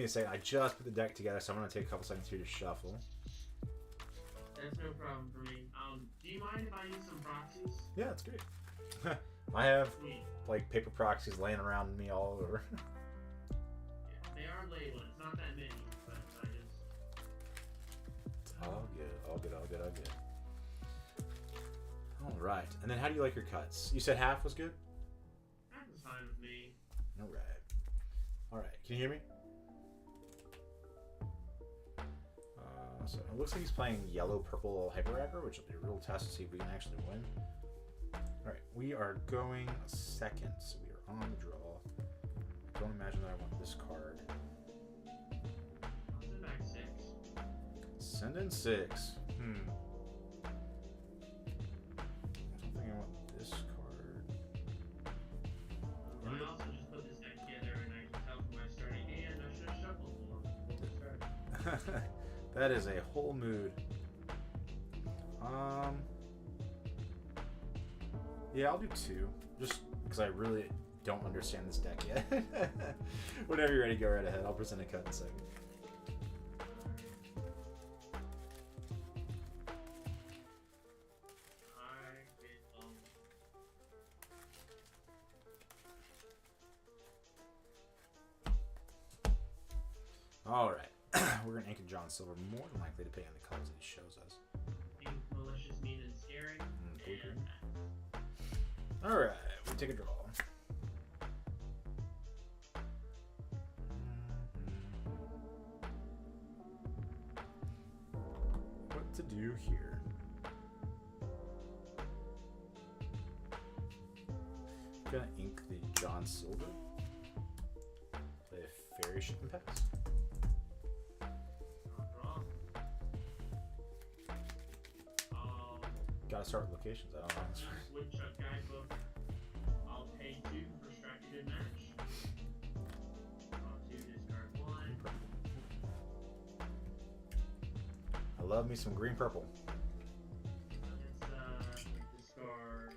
me a second. I just put the deck together, so I'm going to take a couple seconds here to shuffle. That's no problem for me. Do you mind if I use some proxies? Yeah, that's great. I have Sweet. like paper proxies laying around me all over. Yeah, they are labeled. It's not that many, but I just. All good, all good, all good, all good. All right. And then how do you like your cuts? You said half was good? That was fine with me. All right. All right. Can you hear me? So it looks like he's playing yellow-purple Hyper Aggro, which will be a real test to see if we can actually win. All right. We are going second, so we are on the draw. Don't imagine that I want this card. I'll send back 6. Send in 6. I'm thinking I want this card. I also just put this deck together, and I can tell from my starting hand I should have shuffled more before we started. That is a whole mood. Yeah, I'll do 2, just because I really don't understand this deck yet. Whenever you're ready, go right ahead. I'll present a cut in a second. All right. We're going to anchor John Silver, more than likely depending on the colors that he shows us. Malicious, mean, and scary. All right. We take a draw. What to do here? Gonna ink the John Silver. Play a Fairy Ship and pass. Gotta start with locations. I don't know. Woodchuck Guidebook. I'll pay 2 for Strike Good Match. Draw 2, discard 1. I love me some green purple. Let's discard.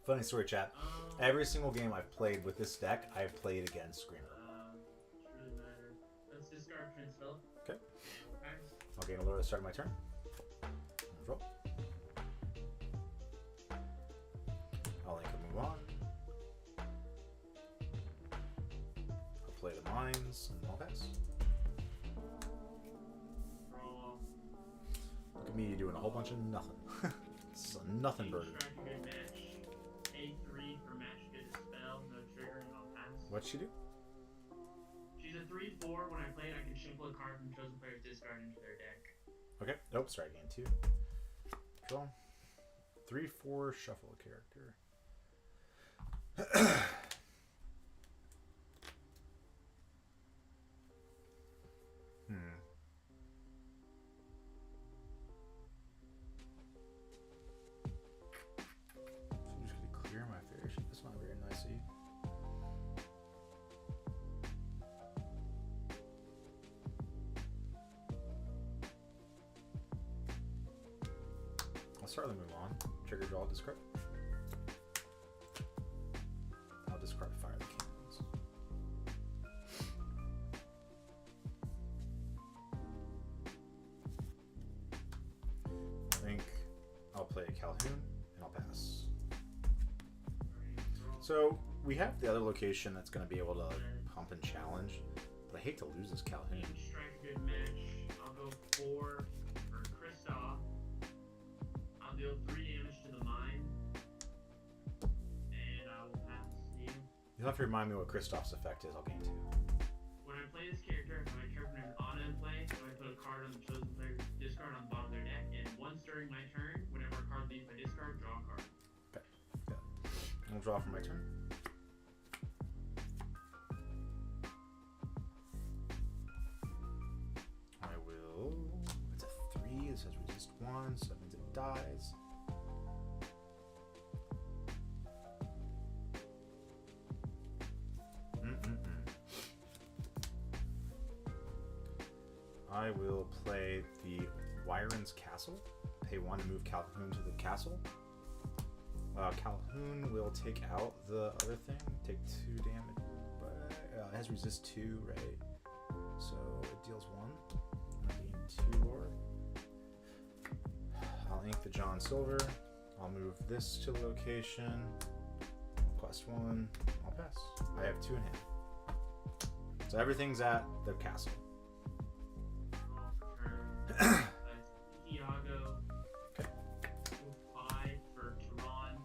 Funny story, chat. Every single game I've played with this deck, I've played against green purple. Really matter. Let's discard Prince Philip. Okay. I'll gain a little to start my turn. Roll. I'll link a move on. I'll play the mines and I'll pass. Draw. Look at me doing a whole bunch of nothing. This is a nothing bird. Strike a good match. A3 for match good dispel. No triggering, I'll pass. What'd she do? She's a 3/4. When I play it, I can shuffle a card from chosen player's discard into their deck. Okay. Nope. Strike again. 2. Draw. 3/4. Shuffle a character. So I'm just gonna clear my Fairy Ship. That's not very nice of you. I'll start the move on. Trigger, draw, discard. I'll discard Fire the Cannons. I think I'll play Calhoun and I'll pass. So we have the other location that's going to be able to pump and challenge, but I hate to lose this Calhoun. Strike a good match. I'll go 4 for Kristoff. I'll deal 3 damage to the mine. And I will pass you. You'll have to remind me what Kristoff's effect is. I'll gain 2. When I play this character, if my character is auto in play, so I put a card on the chosen player's discard on the bottom of their deck, and once during my turn, whenever a card leaves my discard, draw a card. Okay. Good. I'll draw for my turn. I will. It's a 3. It says resist 1, so that means it dies. I will play the Wyron's Castle. Pay 1 to move Calhoun to the castle. Calhoun will take out the other thing. Take 2 damage. But It has resist 2, right? So it deals 1. I gain 2 lore. I'll ink the John Silver. I'll move this to the location. Quest 1. I'll pass. I have 2 in hand. So everything's at the castle. Iago. Okay. 5 for Tehran.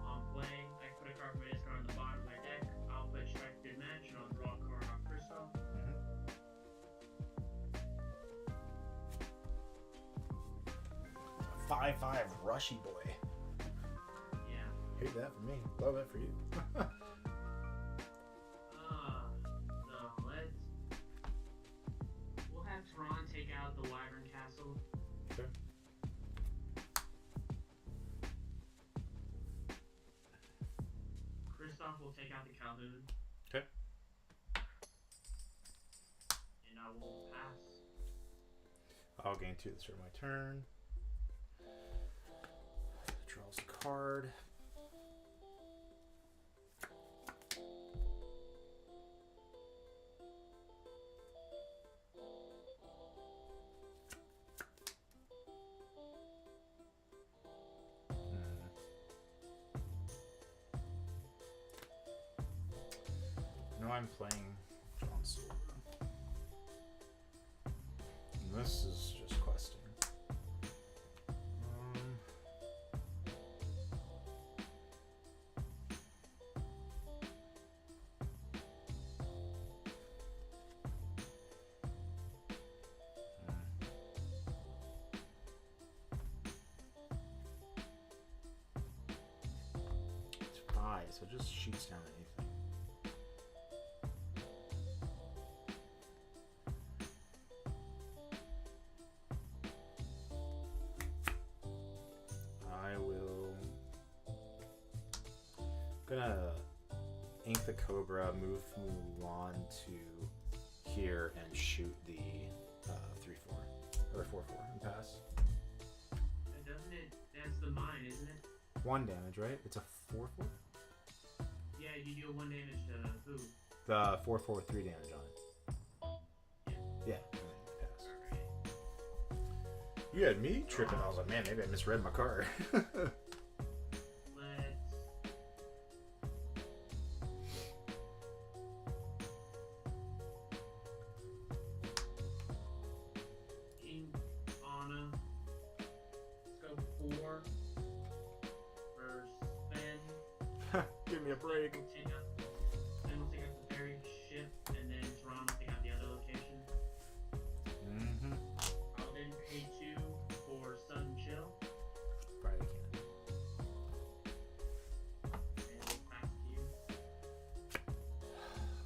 On play, I put a card from my discard on the bottom of my deck. I'll play Strike Good Match and I'll draw a card on Kristoff. 5/5 Rushy boy. Yeah. Hate that for me. Love that for you. We'll have Tehran take out the Wyvern Castle. Okay. Kristoff will take out the Calhoun. Okay. And I will pass. I'll gain 2 at the start of my turn. Draws a card. No, I'm playing John Silver. And this is just questing. It's 5, so it just shoots down anything. Gonna ink the Cobra, move Mulan to here, and shoot the 3/4 or 4/4 and pass. And doesn't it? That's the mine, isn't it? 1 damage, right? It's a 4/4. Yeah, you deal 1 damage to who? The 4/4 with 3 damage on it. Yeah. Pass. You had me tripping. I was like, man, maybe I misread my card. Give me a break. Then we'll take out the ferry ship, and then Tehran will take out the other location. I'll then pay 2 for Sun Chill. Probably can. And we'll pass to you.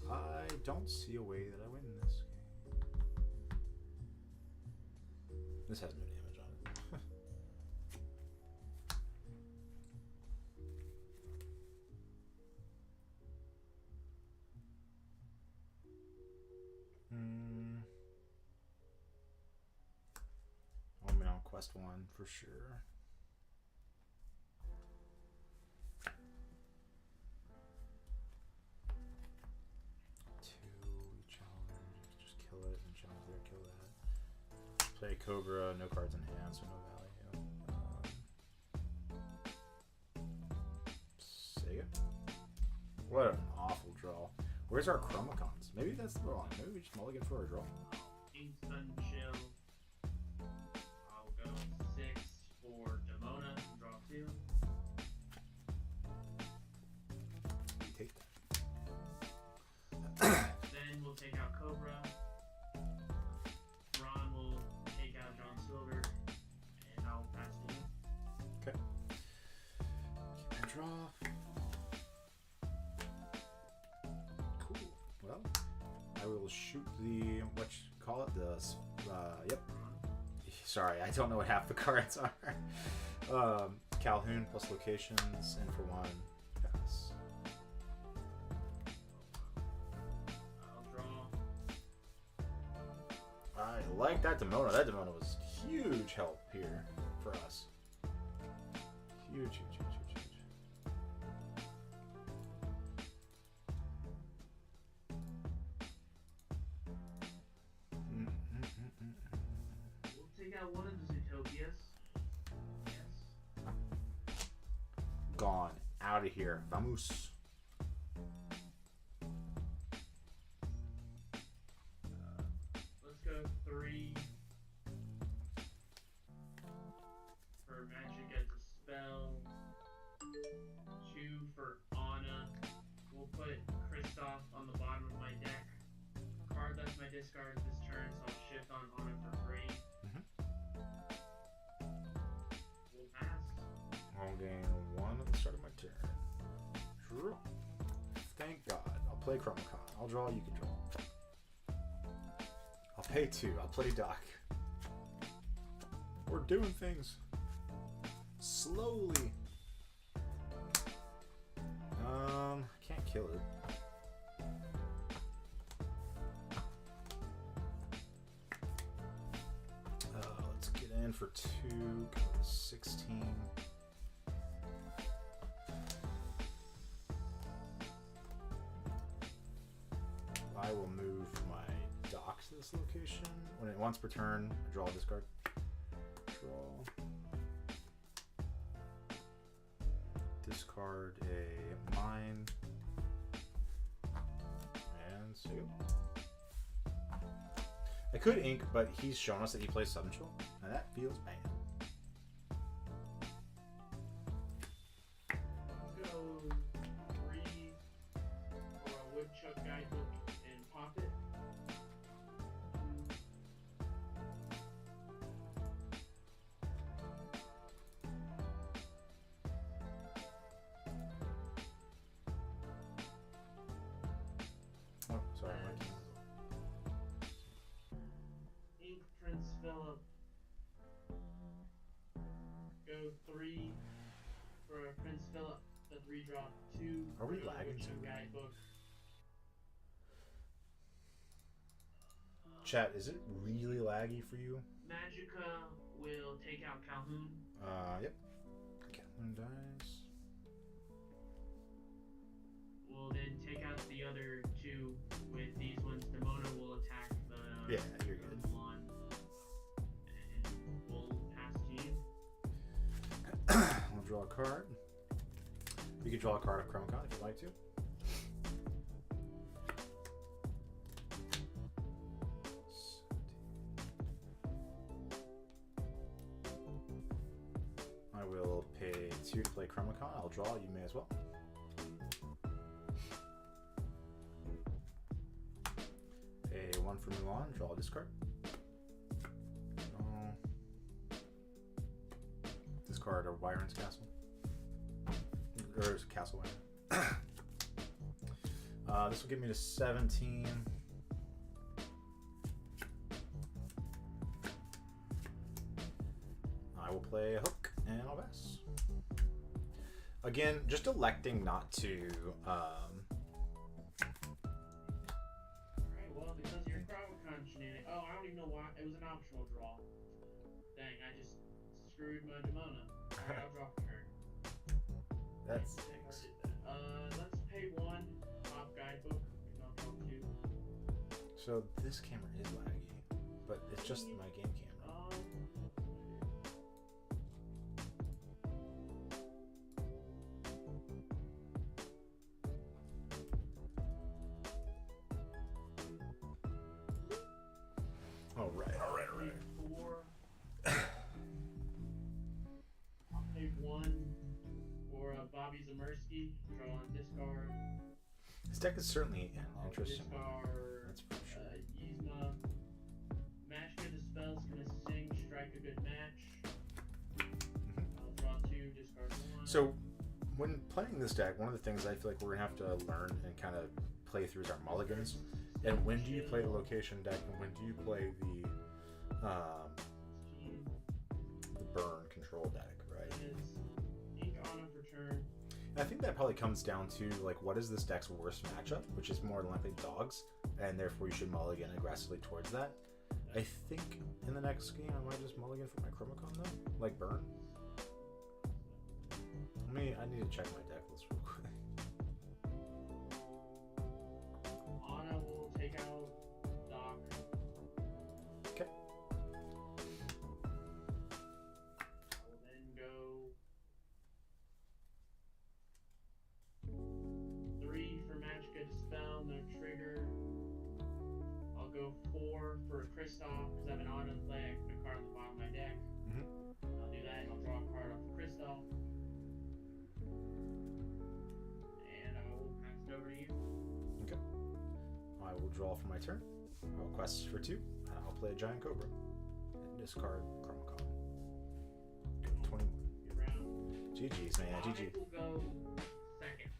I don't see a way that I win this game. This has no damage on it. I'm on quest 1 for sure. Just kill it and challenge there, kill that. Play Cobra, no cards in hand, so no value. Sega? What an awful draw. Where's our Chromacons? Maybe that's the wrong. Maybe we just mulligan for a draw. King Sun Chill. I'll go 6 for Demona and draw 2. Take Then we'll take out Cobra. Ron will take out John Silver. And I'll pass to you. Okay. Keep that draw. Cool. Well, I will shoot the, what you call it? Yep. Sorry, I don't know what half the cards are. Calhoun plus locations, and for 1, pass. I'll draw. I like that Demona. That Demona was huge help here for us. Huge, huge, huge, huge, huge. out one of the Zootopias. Yes. Gone. Out of here. Vamos. Let's go 3 for magic as a spell. 2 for Anna. We'll put Kristoff on the bottom of my deck. Card that's my discard this turn, so I'll shift on Anna for free. We'll pass. I'll gain 1 at the start of my turn. True. Thank God. I'll play Chromacon. I'll draw, you can draw. I'll pay 2. I'll play Doc. We're doing things. Slowly. Can't kill it. Let's get in for 2. Go to 16. I will move my dock to this location. When it once per turn, I draw a discard. Draw. Discard a mine. And seal. I could ink, but he's shown us that he plays Sudden Chill, and that feels bad. Let's go 3 for a Woodchuck Guidebook and pop it. Oh, sorry. Ink Prince Philip. Go 3 for a Prince Philip. The 3 drop 2. Are we for a lagging Woodchuck too? Guidebook. Chat, is it really laggy for you? Magica will take out Calhoun. Yep. Calhoun dies. We'll then take out the other 2 with these ones. Demona will attack the Yeah, you're good. one. And we'll pass to you. I'll draw a card. You can draw a card of Chromacon if you'd like to. I will pay 2 to play Chromacon. I'll draw. You may as well. Pay 1 for Mulan. Draw a discard. Discard a Wyron's Castle. Or Castle Wyron. This will get me to 17. I will play a hook and I'll pass. Again, just electing not to. Alright, well, because you're Chromacon shenanigans. Oh, I don't even know why. It was an optional draw. Dang, I just screwed my Demona. Alright, I'll draw for turn. That Dang, I stinks. did that. Let's pay 1. Pop Guidebook. And I'll draw 2. So this camera is laggy, but it's just my game camera. All right. 4. I'll pay 1 for Bobby Zamersky. Draw on discard. This deck is certainly an I'll interesting one. discard That's for sure. Yzma. Match good the spell's gonna sing, strike a good match. I'll draw 2, discard 1. So, when playing this deck, one of the things I feel like we're gonna have to learn and kind of play through is our mulligans. And when do you play the location deck, and when do you play the burn control deck, right? Is ink on a return. And I think that probably comes down to like what is this deck's worst matchup, which is more than likely dogs, and therefore you should mulligan aggressively towards that. I think in the next game I might just mulligan for my Chromacon though, like burn. I need to check my deck list real quick. Anna will take out Doc. Okay. 4 for Kristoff because I have an auto play. I put a card on the bottom of my deck. Mhm. I'll do that. I'll draw a card off of Kristoff. And I will pass it over to you. Okay. I will draw for my turn. I'll quest for 2. And I'll play a Giant Cobra. And discard Chromacon. 21. Your round. GG's, man. I GG. will go second.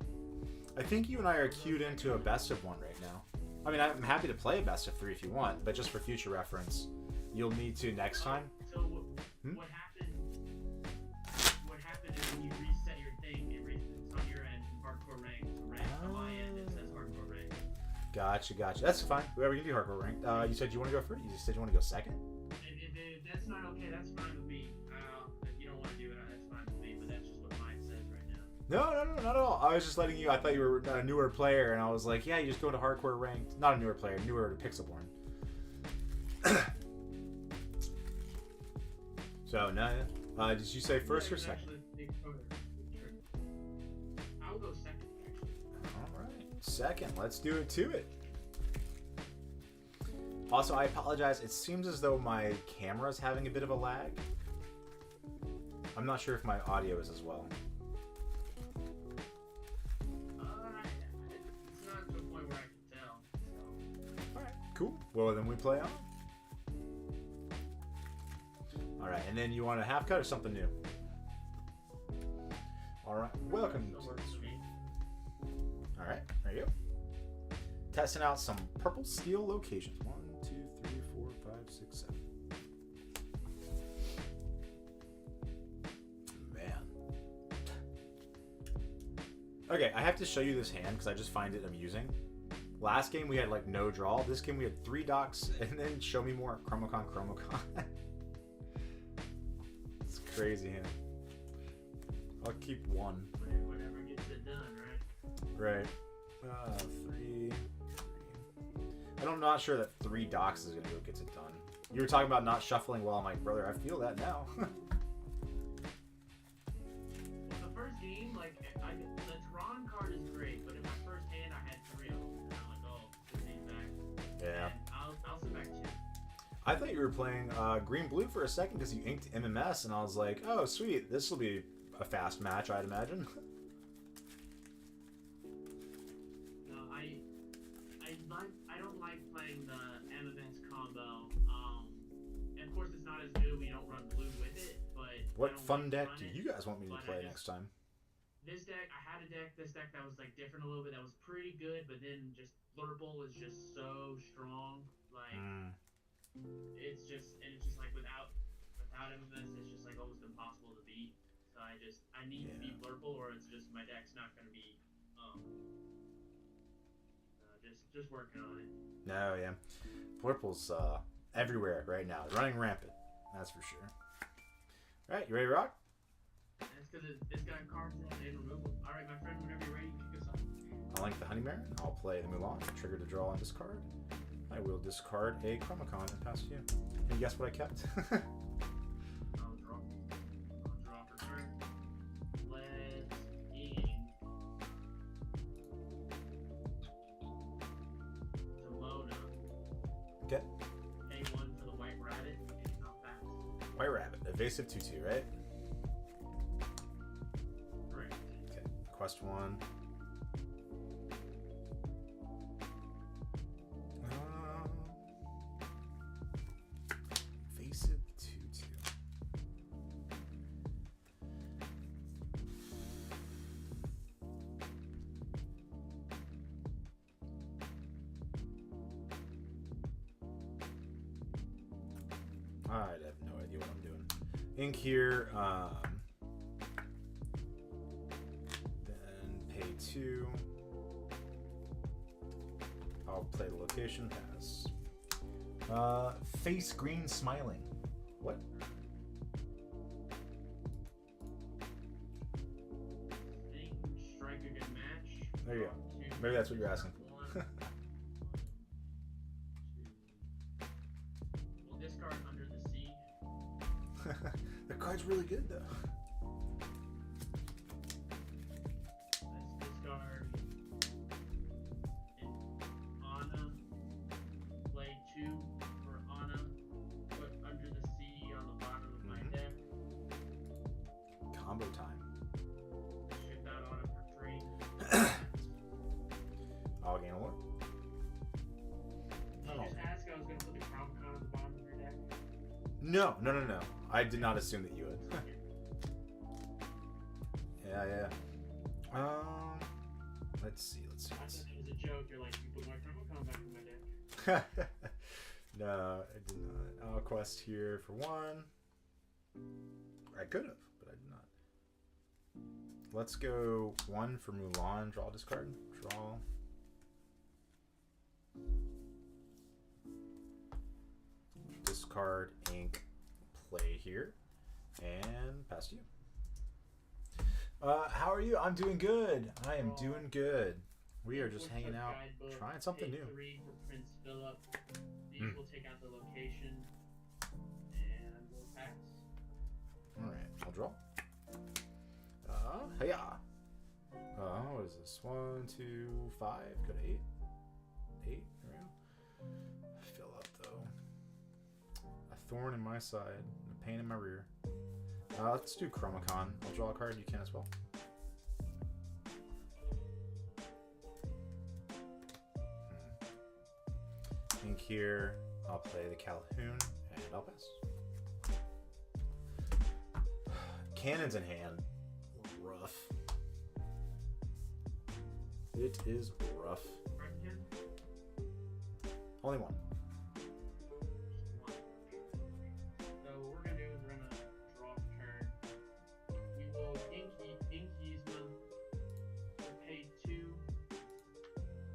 I think you and I are queued into a best of 1 right now. I mean, I'm happy to play a best of 3 if you want, but just for future reference, you'll need to next time. So what happened? What happened is when you reset your thing, it resets on your end from hardcore rank to rank. On my end, it says hardcore rank. Gotcha. That's fine. Whoever can do hardcore rank. You said you want to go first? You said you want to go second? If that's not okay, that's fine with me. If you don't want to do it, that's fine with me. But that's just what mine says right now. No, not at all. I was just letting you. I thought you were a newer player, and I was like, yeah, you just go to hardcore ranked. Not a newer player, newer to Pixelborn. So no. Did you say first or second? I'll go second, actually. All right, second. Let's do it to it. Also, I apologize. It seems as though my camera's having a bit of a lag. I'm not sure if my audio is as well. It's not to a point where I can tell. So. Alright, cool. Well, then we play on. Alright, and then you want a half cut or something new? Alright, welcome. Still works for me. Alright, there you go. Testing out some purple steel locations. 1, 2, 3, 4, 5, 6, 7. Okay, I have to show you this hand because I just find it amusing. Last game we had like no draw. This game we had 3 docks and then show me more Chromacon. It's crazy hand. I'll keep 1. Whatever gets it done, right? Right. 3. I'm not sure that 3 docks is gonna be what gets it done. You were talking about not shuffling well. I'm like, brother, I feel that now. Well, the first game, like, the Tron card is great, but in my first hand I had 3 of them. And I'm like, oh, this ain't back. Yeah. And I'll sit back 2. I thought you were playing green-blue for a second because you inked MMS, and I was like, oh, sweet, this will be a fast match, I'd imagine. No, I don't like playing the MMS combo. And of course, it's not as good when you don't run blue with it, but What fun deck do you guys want me to play next time? This deck, I had this deck that was like different a little bit, that was pretty good, but then just Blurple is just so strong, like it's just like without MMS, it's just like almost impossible to beat. So I need to beat Blurple, or it's just my deck's not gonna be just working on it. No, yeah, Blurple's everywhere right now, running rampant. That's for sure. All right, you ready to rock? That's because it's got cards in it and removal. All right, my friend, whenever you're ready, you can go off. I'll link the Honeymare. I'll play the Mulan. Trigger to draw and discard. I will discard a Chromacon and pass to you. And guess what I kept? I'll draw for turn. Let's in to Mona. Okay. Pay 1 for the White Rabbit and not fast. White Rabbit. Evasive 2/2, right? Correct. Okay. Quest 1. Evasive 2/2. I have no idea what I'm doing. Ink here. Then pay 2. I'll play the location pass. Face green smiling. What? Strike a good match. There you go. Maybe that's what you're asking for. We'll discard Under the Sea. The card's really good though. Let's discard an Anna. Play 2. combo time. Get that on it for 3. I'll gain a lore. Did you just ask I was going to put the Chromicon at the bottom of your deck? No. I did not assume that you would. Yeah. Let's see. I thought it was a joke. You're like, you put my Chromicon back in my deck. No, I did not. I'll quest here for 1. I could have, but I did not. Let's go 1 for Mulan. Draw, discard. Draw. Discard, ink, play here. And pass to you. How are you? I'm doing good. I am doing good. We are just hanging out, trying something new. 3 for Prince Philip. These will take out the location. And we'll pass. Alright, I'll draw. Hiya! What is this? 1, 2, 5. Go to 8. 8, there we go. Fill up though. A thorn in my side, and a pain in my rear. Let's do Chromicon. I'll draw a card, you can as well. Ink here. I'll play the Calhoun, and I'll pass. Cannons in hand. Rough. It is rough. Only 1. So what we're gonna do is we're gonna draw a turn. We will ink Yzma. We'll pay 2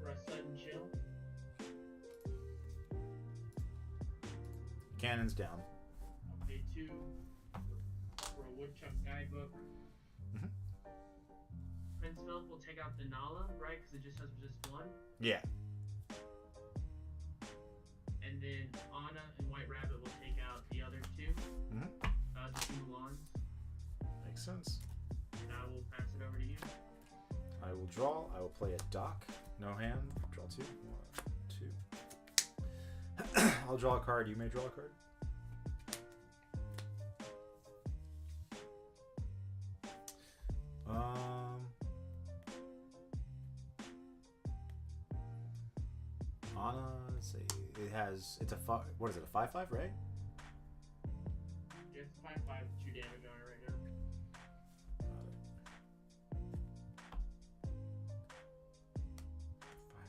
for a sudden chill. Cannons down. I'll pay 2 for a Woodchuck Guidebook. Mhm. Prince Philip will take out the Nala, right? Because it just has resist 1. Yeah. And then Anna and White Rabbit will take out the other 2. Mhm. The 2 Mulans. Makes sense. And I will pass it over to you. I will draw. I will play a dock. No hand. Draw 2. 1, 2. I'll draw a card. You may draw a card. Anna, let's see. It's a 5. What is it? A 5/5, right? Just 5/5, 2 damage on it right now.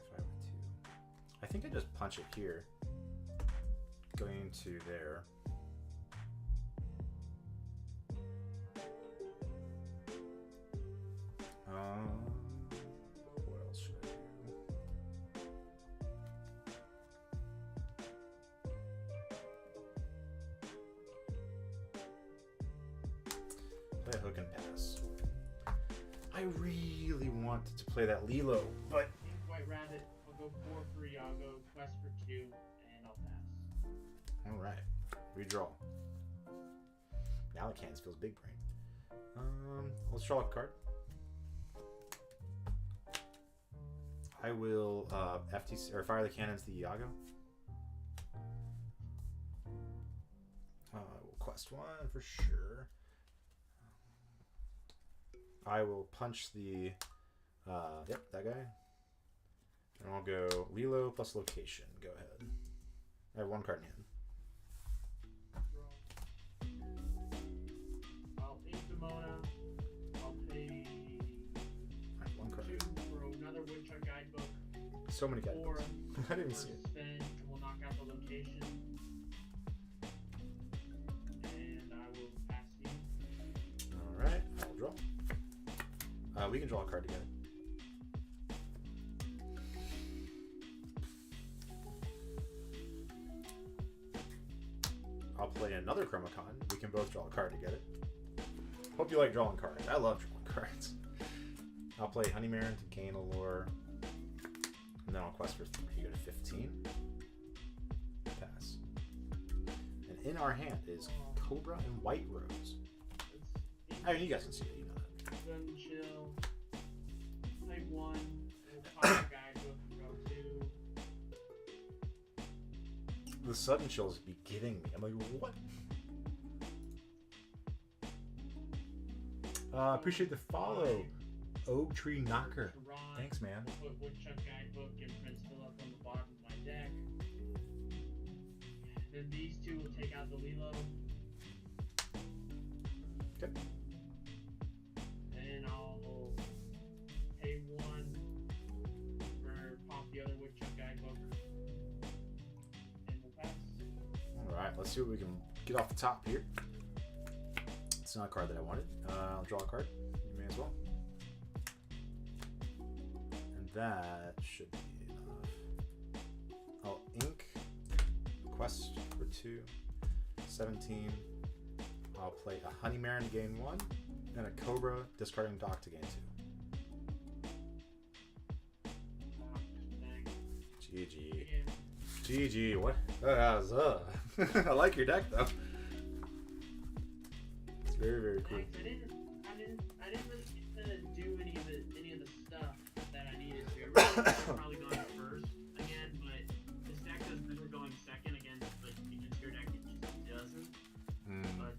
5/5 with 2. I think I just punch it here. Going to there. What else should I do? Play a hook and pass. I really wanted to play that Lilo, but Ink White Rabbit, I'll go 4 for Iago, quest for 2, and I'll pass. alright. Redraw. Now the Cans feels big brain. Let's draw a card. I will FTC or fire the cannons to Iago. I will quest 1 for sure. I will punch the yep, that guy. And I'll go Lilo plus location. Go ahead. I have 1 card in hand. I'll ink Demona. I'll pay I have 1 card. 2 for another Woodchuck Guidebook. So many 4 guidebooks. I didn't even for see it. spin, and we'll knock out the location. And I will pass you. Alright, I'll draw. We can draw a card together. I'll play another Chromicon. We can both draw a card together. Hope you like drawing cards. I love drawing cards. I'll play Honeymaron to gain a lore. And then I'll quest for 3. You go to 15. Pass. And in our hand is Cobra and White Rose. I mean, you guys can see it. You know that. Sudden chill. Play 1. We'll fire Guidebook and go 2. The sudden chills be getting me. I'm like, what? Appreciate the follow, Oak Tree Knocker. Thanks, man. We'll put Woodchuck Guidebook and Prince Philip on the bottom of my deck. Then these two will take out the Lilo. Okay. And I'll pay 1 for pop the other Woodchuck Guidebook. And we'll pass. Alright, let's see what we can get off the top here. It's not a card that I wanted. I'll draw a card. You may as well. And that should be enough. I'll ink Quest for 2. 17. I'll play a Honey Marin to gain 1. And a Cobra, discarding Dock to gain 2. GG. GG. What? I like your deck though. It's very, very cool. I didn't really get to do any of the stuff that I needed to. I really should have probably gone first again, but this deck does better going second against your deck. It just doesn't. But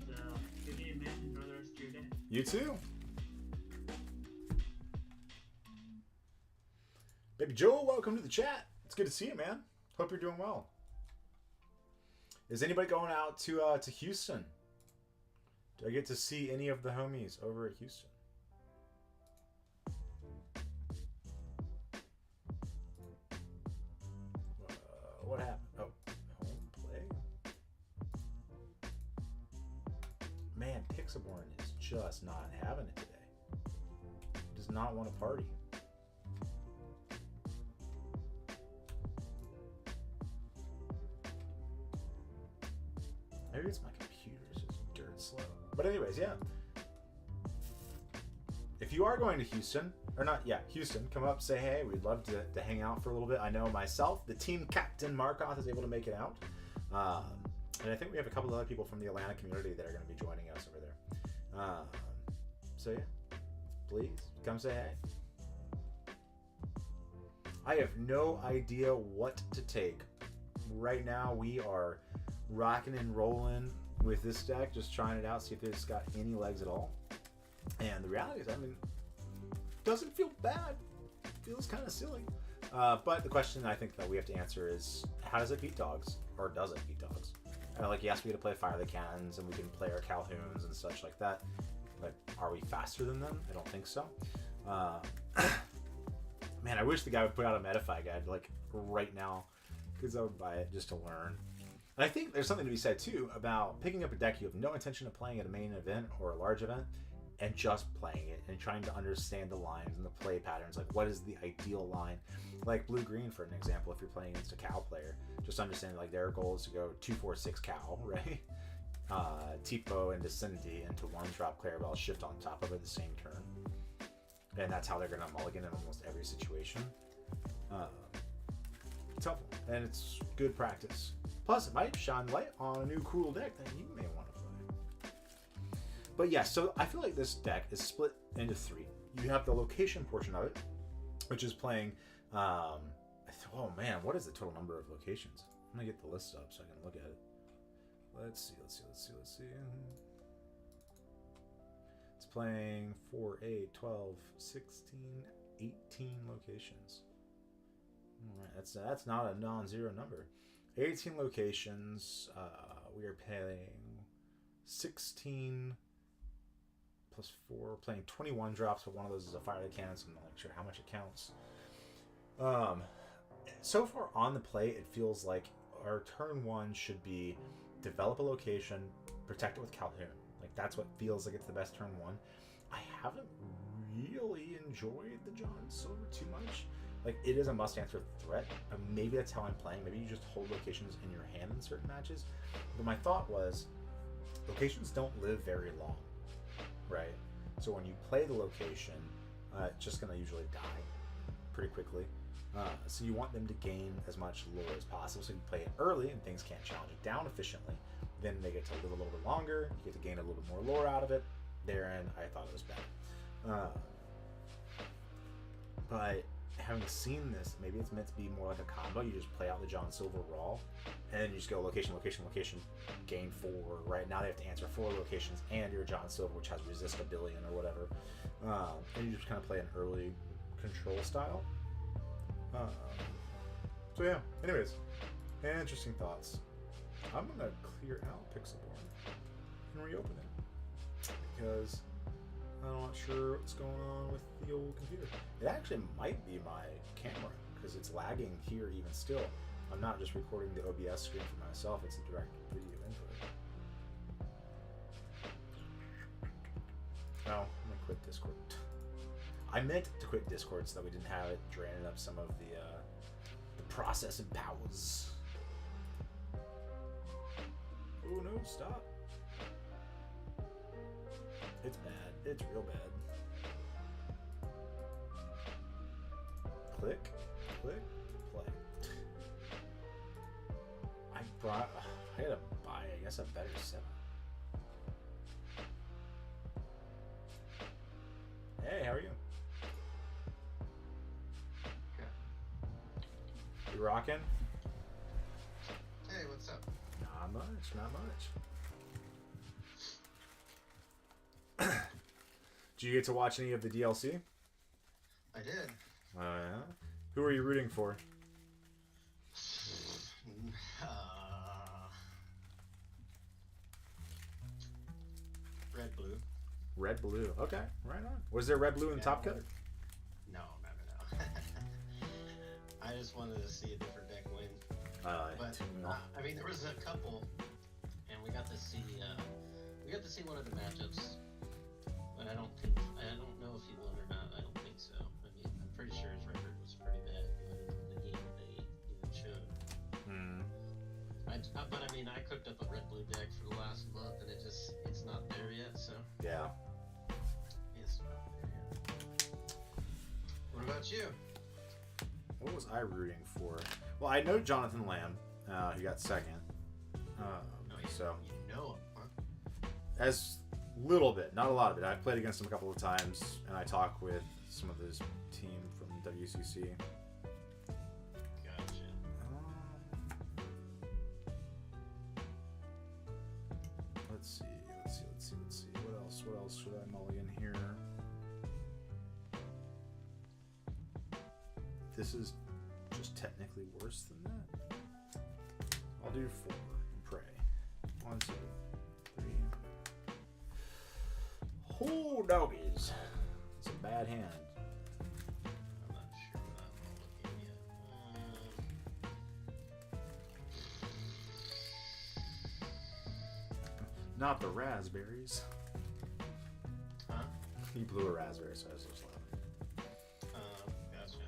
good game, man. Enjoy the rest of your day. You too. Baby Joel, welcome to the chat. It's good to see you, man. Hope you're doing well. Is anybody going out to Houston? Do I get to see any of the homies over at Houston? What happened? Oh, home play. Man, Pixelborn is just not having it today. Does not want to party. Maybe it's my computer's just dirt slow. But anyways, yeah. If you are going to Houston, or not, yeah, Houston, come up, say hey. We'd love to hang out for a little bit. I know myself, the team captain Markoth is able to make it out. And I think we have a couple of other people from the Atlanta community that are going to be joining us over there. So yeah, please come say hey. I have no idea what to take. Right now we are rocking and rolling with this deck, just trying it out, see if it's got any legs at all. And the reality is, I mean, doesn't feel bad. It feels kind of silly. But the question I think that we have to answer is, how does it beat dogs? Or does it beat dogs? Like, yes, we get to play Fire the Cannons, and we can play our Calhouns and such like that. But are we faster than them? I don't think so. Man, I wish the guy would put out a Metafy guide, like, right now. Because I would buy it just to learn. And I think there's something to be said, too, about picking up a deck you have no intention of playing at a main event or a large event, and just playing it and trying to understand the lines and the play patterns. Like, what is the ideal line? Like blue-green, for an example, if you're playing against a Cow player, just understand, like, their goal is to go 2-4-6 Cow, right? Tipo and Vicinity into 1-drop Clarabelle, shift on top of it the same turn. And that's how they're going to mulligan in almost every situation. It's helpful, and it's good practice. Plus, it might shine light on a new cool deck that you may want to play. But yeah, so I feel like this deck is split into 3. You have the location portion of it, which is playing, oh man, what is the total number of locations? I'm gonna get the list up so I can look at it. Let's see. It's playing 4, 8, 12, 16, 18 locations. All right, that's not a non-zero number. 18 locations. We are playing 16 plus 4, playing 21 drops, but one of those is a Fire the Cannon, so I'm not sure how much it counts. So far on the play, it feels like our turn 1 should be develop a location, protect it with Calhoun. Like, that's what feels like it's the best turn 1. I haven't really enjoyed the John Silver too much. Like, it is a must-answer threat. Maybe that's how I'm playing. Maybe you just hold locations in your hand in certain matches. But my thought was, locations don't live very long, right? So when you play the location, it's just going to usually die pretty quickly. So you want them to gain as much lore as possible. So you play it early and things can't challenge it down efficiently. Then they get to live a little bit longer. You get to gain a little bit more lore out of it. Therein, I thought it was better. But having seen this, maybe it's meant to be more like a combo. You just play out the John Silver raw, and then you just go location, location, location, gain 4. Right now they have to answer 4 locations, and your John Silver, which has resist a billion or whatever. And you just kind of play an early control style. So yeah. Anyways, interesting thoughts. I'm gonna clear out Pixelborn and reopen it because I'm not sure what's going on with the old computer. It actually might be my camera because it's lagging here even still. I'm not just recording the OBS screen for myself, it's a direct video input. Oh, I'm gonna quit Discord. I meant to quit Discord so that we didn't have it draining up some of the processing powers. Oh no, stop. It's bad. It's real bad. Click, click, play. I had to buy, I guess, a better setup. Hey, how are you? Okay. You rocking? Hey, what's up? Not much, not much. Did you get to watch any of the DLC? I did. Yeah. Who are you rooting for? Red, blue. Red, blue. Okay, right on. Was there red, blue in Top Cut? No. I just wanted to see a different deck win. But I mean, there was a couple, and we got to see one of the matchups. But I don't know if he won or not. I don't think so. I mean, I'm pretty sure his record was pretty bad given the game that they even showed. But I mean, I cooked up a red-blue deck for the last month, and it's not there yet. So Yeah. it's not there yet. What about you? What was I rooting for? Well, I know Jonathan Lamb. He got second. So you know him, huh? as little bit, not a lot of it. I've played against him a couple of times, and I talk with some of his team from WCC. Gotcha. Let's see. What else should I mulligan here? This is just technically worse than that. I'll do 4 and pray. 1, 2, 3. Oh, doggies. It's a bad hand. I'm not sure what I'm looking at. Not the raspberries. Huh? He blew a raspberry, so I was just loud. Gotcha.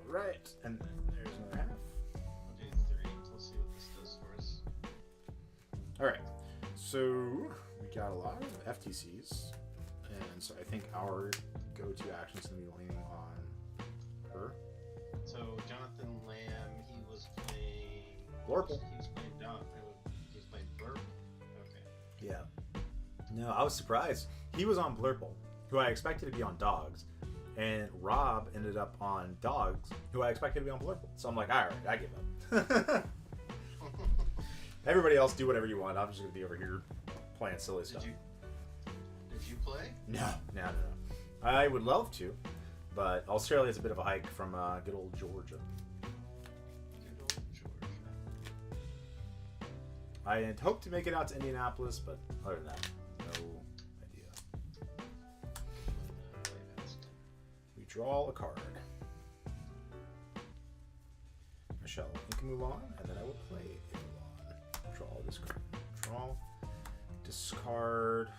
Alright, and then there's another half. I'll do 3. Let's see what this does for us. Alright, so we got a lot of FTCs, and so I think our go-to action is going to be leaning on her. So Jonathan Lamb, he was playing Blurple. He was playing Dog. He was playing Blurple. Okay. Yeah. No, I was surprised. He was on Blurple, who I expected to be on Dogs, and Rob ended up on Dogs, who I expected to be on Blurple. So I'm like, alright, I give up. Everybody else do whatever you want. I'm just going to be over here playing silly stuff. Did you play? No. I would love to, but Australia's a bit of a hike from good old Georgia. Good old Georgia. I had hoped to make it out to Indianapolis, but other than that, no idea. Play that stuff. We draw a card. I shall ink Mulan, and then I will play a Mulan. Draw this card. Draw. Discard.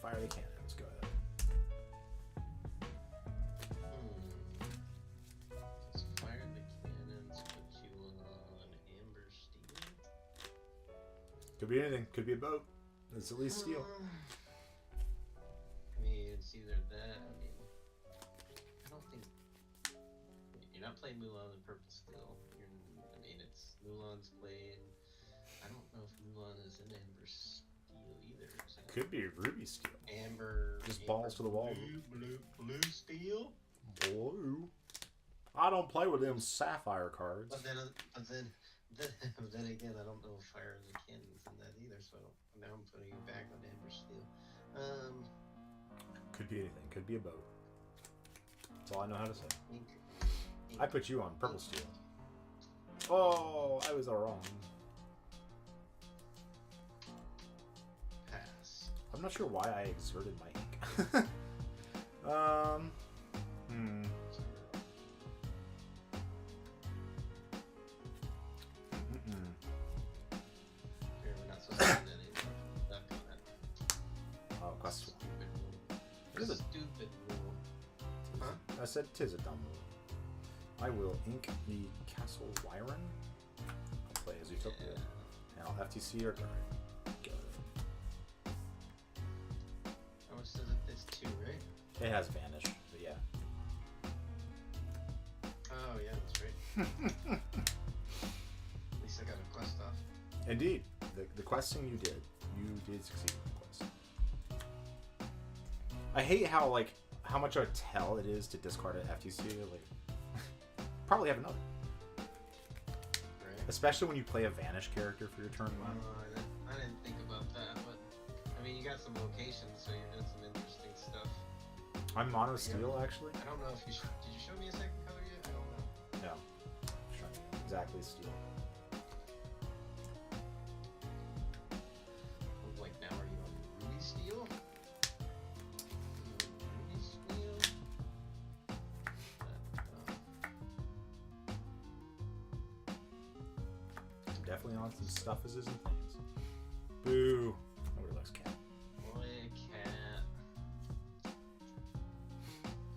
Fire the cannon. Let's go ahead. Just fire the cannons, put you on Amber Steel. Could be anything. Could be a boat. It's at least steel. I mean, it's either that. I mean, I don't think you're not playing Mulan in Purple Steel. I mean, it's Mulan's playing. I don't know if Mulan is in Amber Steel. steel either. Could be ruby steel. Amber. Just amber, balls to the wall. Blue steel. Blue. I don't play with them sapphire cards. But then again, I don't know if fire and cannons in that either. So now I'm putting you back on amber steel. Could be anything. Could be a boat. That's all I know how to say. Ink. I put you on purple steel. Oh, I was all wrong. Pass. I'm not sure why I exerted my ink. Here, we're not supposed to do that anymore. Not gonna. Oh, quest. Stupid rule. It is a- Stupid rule. Huh? I said tis a dumb rule. I will ink the Castle Wyron. I'll play as Utopia. Yeah. And I'll FTC or Guard. Go. How much does it? It's 2, right? It has Vanish, but yeah. Oh yeah, that's right. At least I got a quest off. Indeed. The questing you did succeed in the quest. I hate how much of a tell it is to discard an FTC. Probably have another. Right. Especially when you play a Vanish character for your turn one. I didn't think about that, but I mean, you got some locations, so you're doing some interesting stuff. I'm mono steel actually. I don't know if you did you show me a second color yet? I don't know. No. Sure. Exactly steel. Like now, are you on ruby steel? Ruby steel. I'm definitely on some stuffuses and things. Boo. Nobody likes cat. Boy, cat.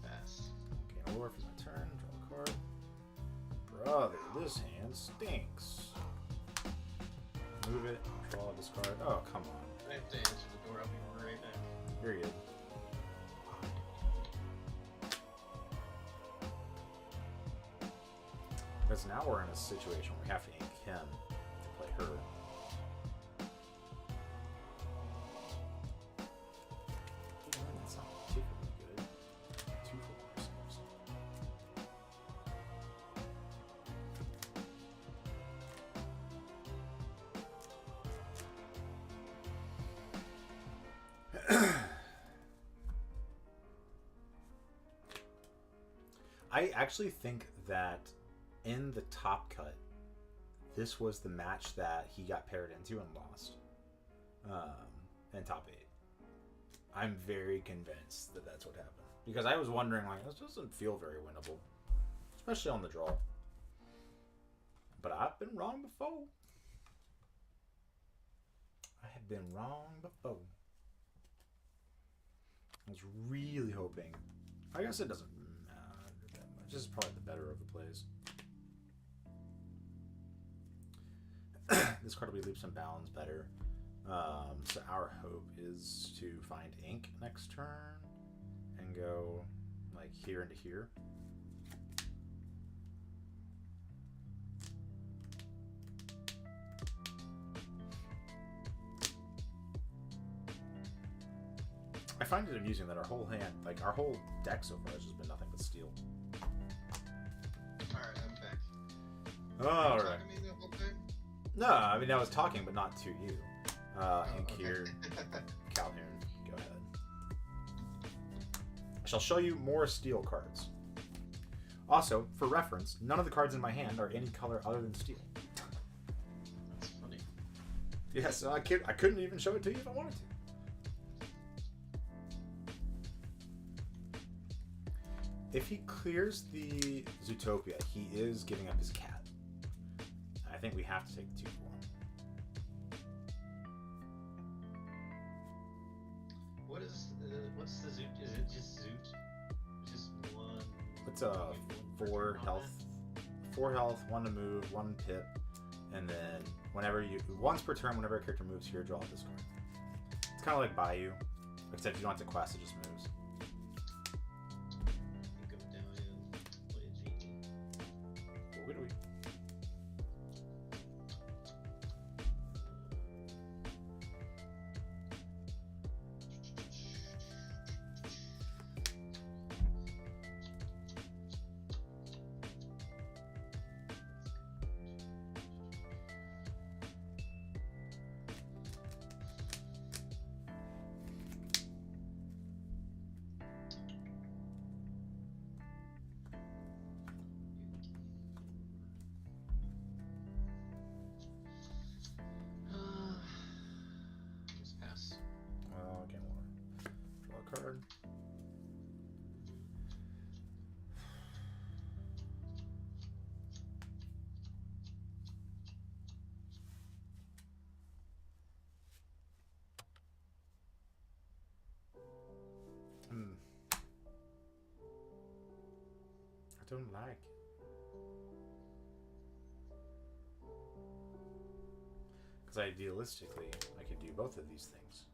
Pass. Okay, Aurora for my turn. Draw a card. Brother, this hand stinks. Move it. Draw, discard. Oh, come on. I have to answer the door. I'll be right back. Period. Because now we're in a situation where we have to ink him to play her. That's not particularly good. 2 for ourselves. I actually think that in the top cut, this was the match that he got paired into and lost. In top 8. I'm very convinced that that's what happened. Because I was wondering, this doesn't feel very winnable. Especially on the draw. But I've been wrong before. I have been wrong before. I was really hoping. I guess it doesn't matter that much. This is probably the better of the plays. This card will be leaps and bounds better. So our hope is to find ink next turn and go here into here. I find it amusing that our whole hand, our whole deck so far has just been nothing but steel. Alright, I'm back. All right. Talking to me the whole time? No, I mean I was talking, but not to you. Ink okay. here, Calhoun, go ahead. I shall show you more steel cards. Also, for reference, none of the cards in my hand are any color other than steel. That's funny. Yeah, so I couldn't even show it to you if I wanted to. If he clears the Zootopia, he is giving up his cat. I think we have to take the 2 for 1. What's the Zoot? Is it just Zoot? Just one? It's a 4 health. 4 health, 1 to move, 1 pip, and then once per turn, whenever a character moves here, draw this card. It's kind of like Bayou, except you don't have to quest, it just moves. You go down and play a genie. Wiggly. don't like it. Because idealistically, I could do both of these things.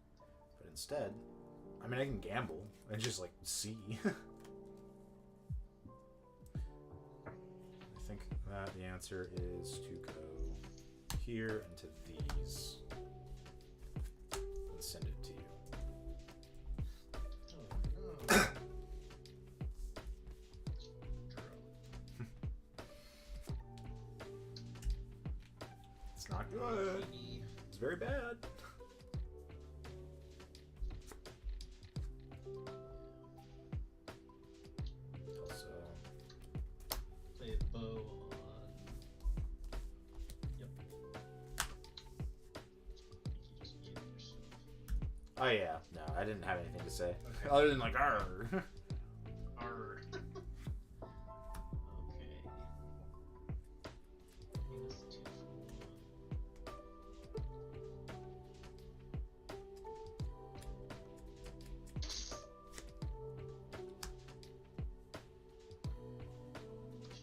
But instead, I mean, I can gamble and just, like, see. I think that the answer is to go here and to these. And send it to you. Oh, no. It's not good. It's very bad. Also, Play a bow on. Yep. You just muted yourself. oh yeah, no, I didn't have anything to say. Okay. Other than like, arr. Arr. Okay. Minus 2 for 1.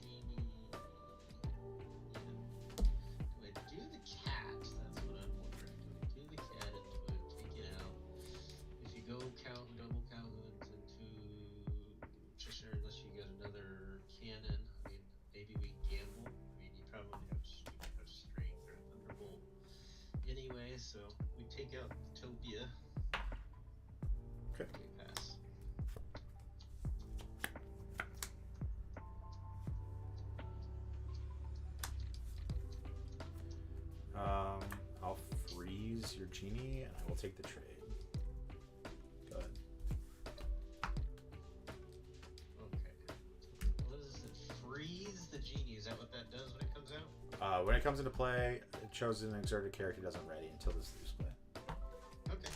Genie. Do I do the cat? That's what I'm wondering. Do I do the cat and do I take it out? If you go double count into Cheshire unless you get another cannon, I mean, maybe we gamble. I mean, you probably have strength or thunderbolt anyway, so we take out Tobia. Okay. Pass. I'll freeze your genie and I will take the trade. Go ahead. Okay. What is it? Freeze the genie. Is that what that does when it comes out? When it comes into play, a chosen exerted character doesn't ready until this loose play. Okay.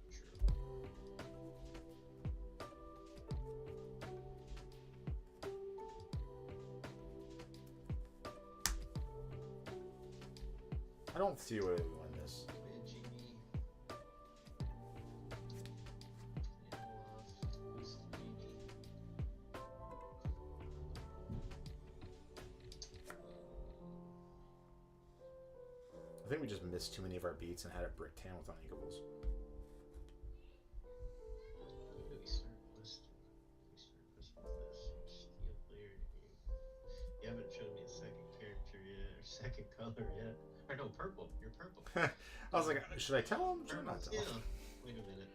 Sure. I don't see a way we win this. Play a genie. Who's the genie? I think we just missed too many of our beats and had a brick tan with unequals. Who do we start listing? We start listing this. Steel player name. You haven't shown me a second character yet, or second color yet. Or no, purple. You're purple. I was like, should I tell him? Should I not tell Yeah. him? Wait a minute.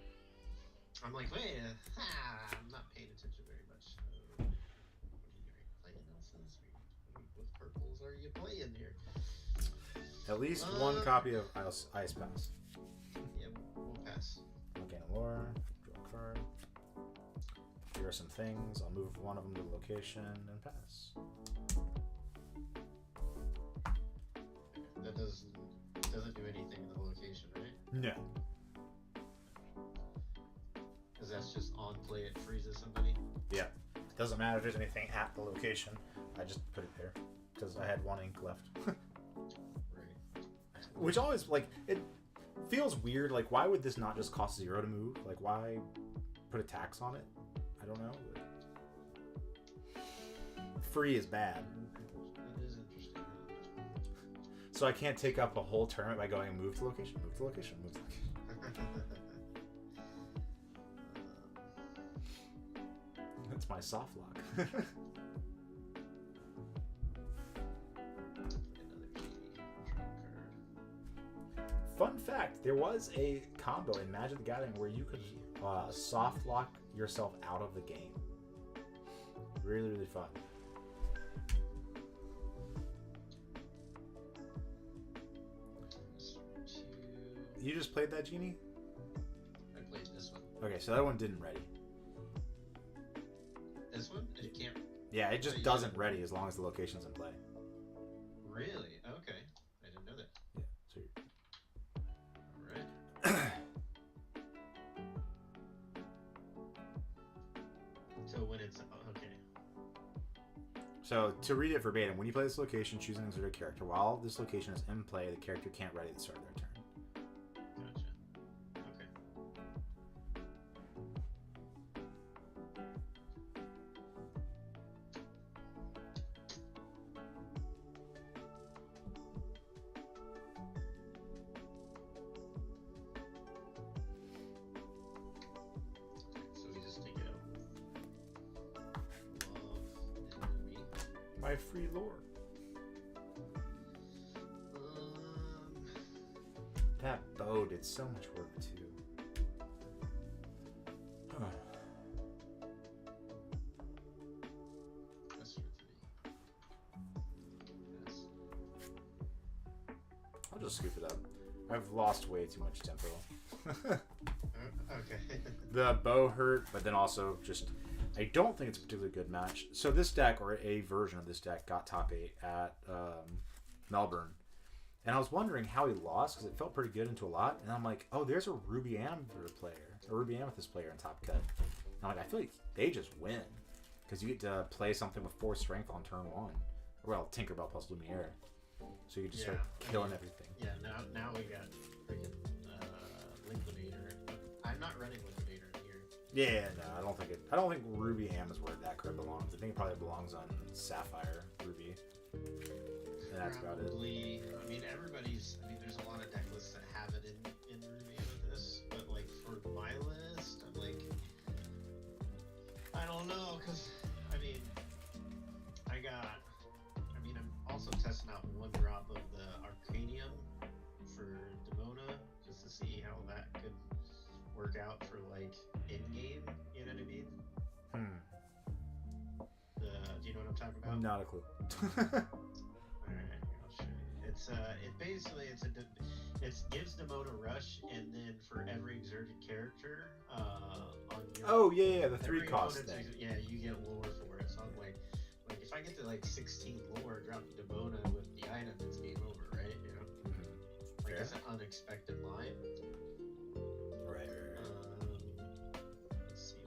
I'm like, wait, I'm not paying attention very much. What are you playing, Nelsons? What purples are you playing here? At least one copy of Ice Pass. Yep, we'll pass. Okay, lore. Draw a card. Here are some things. I'll move one of them to the location and pass. That doesn't do anything in the location, right? No. Because that's just on play, it freezes somebody. Yeah. It doesn't matter if there's anything at the location. I just put it there because I had one ink left. Right. Which always, like, it feels weird. Like, why would this not just cost 0 to move? Like, why put a tax on it? I don't know. Free is bad. That is interesting. So I can't take up a whole tournament by going move to location, move to location, move to location. That's my soft lock. Another genie. Draw a card. Fun fact, there was a combo in Magic the Gathering where you could soft lock yourself out of the game. Really, really fun. You just played that, Genie? I played this one. Okay, so that one didn't ready. This one? It can't. Yeah, it just doesn't ready as long as the location's in play. Really? Okay. I didn't know that. Yeah, so Alright. So when it's. Okay. So to read it verbatim, when you play this location, choose an exerted character. While this location is in play, the character can't ready at the start of their turn. Gotcha. Okay. my free lore. That bow did so much work too. That's for 3. Yes. I'll just scoop it up. I've lost way too much tempo. Okay. The bow hurt, but then also just I don't think it's a particularly good match. So this deck, or a version of this deck, got top 8 at Melbourne. And I was wondering how he lost, because it felt pretty good into a lot. And I'm like, oh, there's a Ruby Amethyst player in top cut. And I'm like, I feel like they just win. Because you get to play something with 4 strength on turn 1. Well, Tinkerbell plus Lumiere. So you can just start killing everything. Yeah, now we got freaking Liquidator. I'm not running Liquidator in here. Yeah, no, I don't think Ruby Am is where that card belongs. I think it probably belongs on Sapphire Ruby. And that's about it. I mean, there's a lot of deck lists that have it in Ruby with this, but like for my list, I'm like, I don't know, because I'm also testing out 1 drop of the Arcanium for Demona, just to see how that could work out for like in-game, you know what I mean? Do you know what I'm talking about? Not a clue. Alright, I'll show you. It gives Demona Rush, and then for every exerted character on your the 3 cost thing. You get lore for it. So I'm like if I get to like 16 lore, drop Demona with the item, it's game over, right? You know, like that's an unexpected line. Right. Let's see, what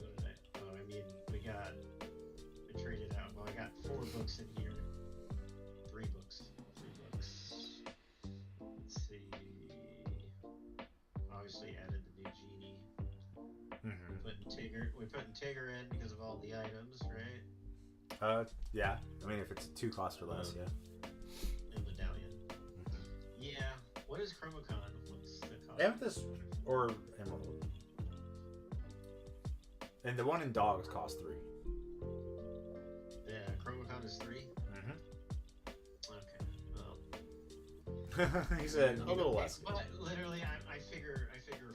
did we traded out. Well, I got 4 books in here. 3 books. Let's see. Obviously added the new genie. We put Tigger in because of all the items, right? Yeah. I mean, if it's 2 cost or less, yeah. And Medallion. Yeah. What is Chromacon? What's the cost? Amethyst or Emerald. And the one in Dogs costs 3. Yeah, Chromacon is 3? Okay. He said a little less. But literally, I figure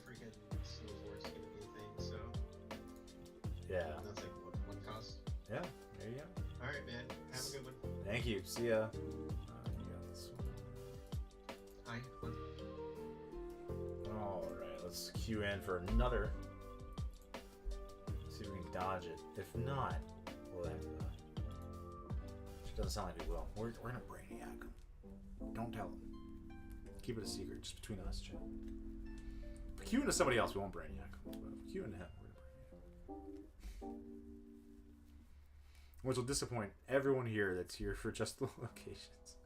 freaking Snowfort's gonna be a thing, so. Yeah. And that's like what, 1 cost? Yeah, there you go. Alright, man. Have a good one. Thank you. See ya. You got this one. Hi. Alright, let's queue in for another. See if we can dodge it. If not, we'll have to. It doesn't sound like we will. We're gonna Brainiac him. Don't tell him. Keep it a secret, just between us, Chad. If we queue into somebody else, we won't Brainiac him. But if we queue into him, we're gonna Brainiac him. Which will disappoint everyone here that's here for just the locations.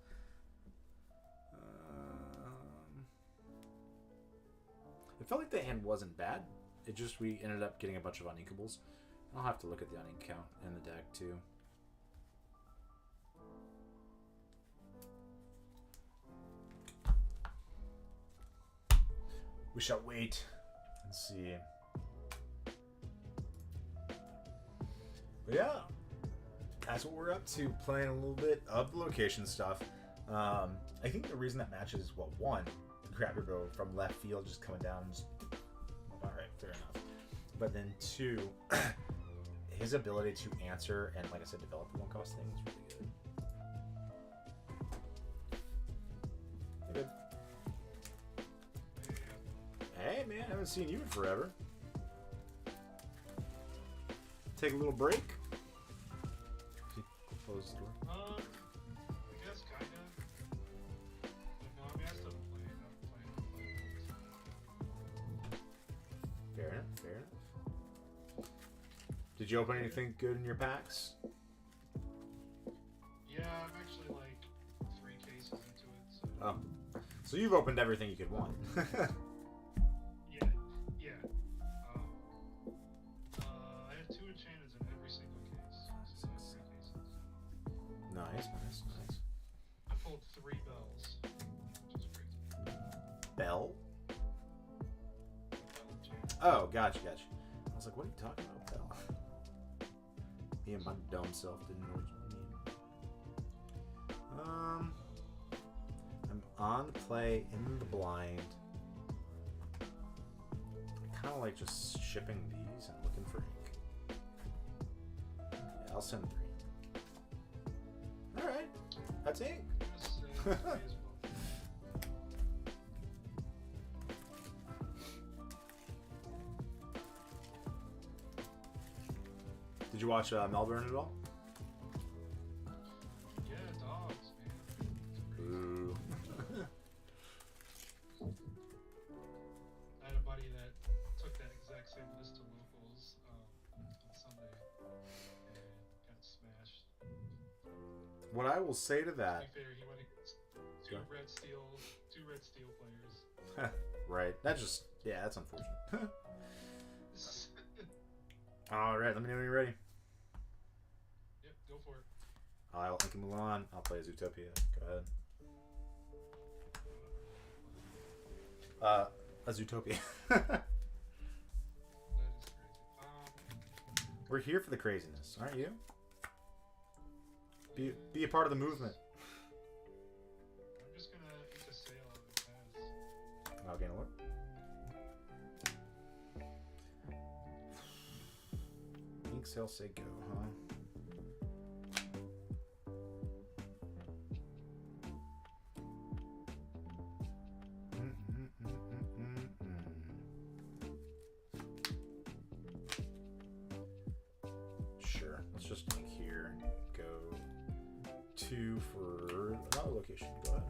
It felt like the hand wasn't bad. It just, we ended up getting a bunch of uninkables. I'll have to look at the unink count in the deck too. We shall wait and see. But yeah, that's what we're up to, playing a little bit of the location stuff. I think the reason that match is, well, 1, grab your bow from left field, just coming down. Alright, fair enough. But then 2, his ability to answer and, like I said, develop the 1 cost thing is really good. Good. Hey man, I haven't seen you in forever. Take a little break. Close the door. I guess kinda. No, I mean I still playing. Fair enough, fair enough. Did you open anything good in your packs? Yeah, I'm actually like 3 cases into it. So. Oh. So you've opened everything you could want. Yeah. I have 2 enchantments in every single case. So 3 cases. Nice. I pulled 3 bells, which is crazy. Bell? Bell enchantment. Oh, gotcha. I was like, what are you talking about, Bell? Me and my dumb self didn't know what you mean. I'm on play in the blind. Kind of like just shipping these and looking for ink. Yeah, I'll send 3. All right, that's ink. Did you watch Melbourne at all? Yeah, dogs, man. Ooh. I had a buddy that took that exact same list to locals on Sunday and got smashed. What I will say to To that, be fair, he went against two Go. red steel players. right? That's just that's unfortunate. All right, let me know when you're ready. Yep, go for it. I'll Inca Mulan. I'll play Zootopia. Go ahead. A Zootopia. That is crazy. We're here for the craziness, aren't you? Be a part of the movement. I'm just gonna eat the sail and pass. I'll gain a look. Ink Sail say go, huh? Sure, let's just ink here. Go 2 for another location. Go ahead.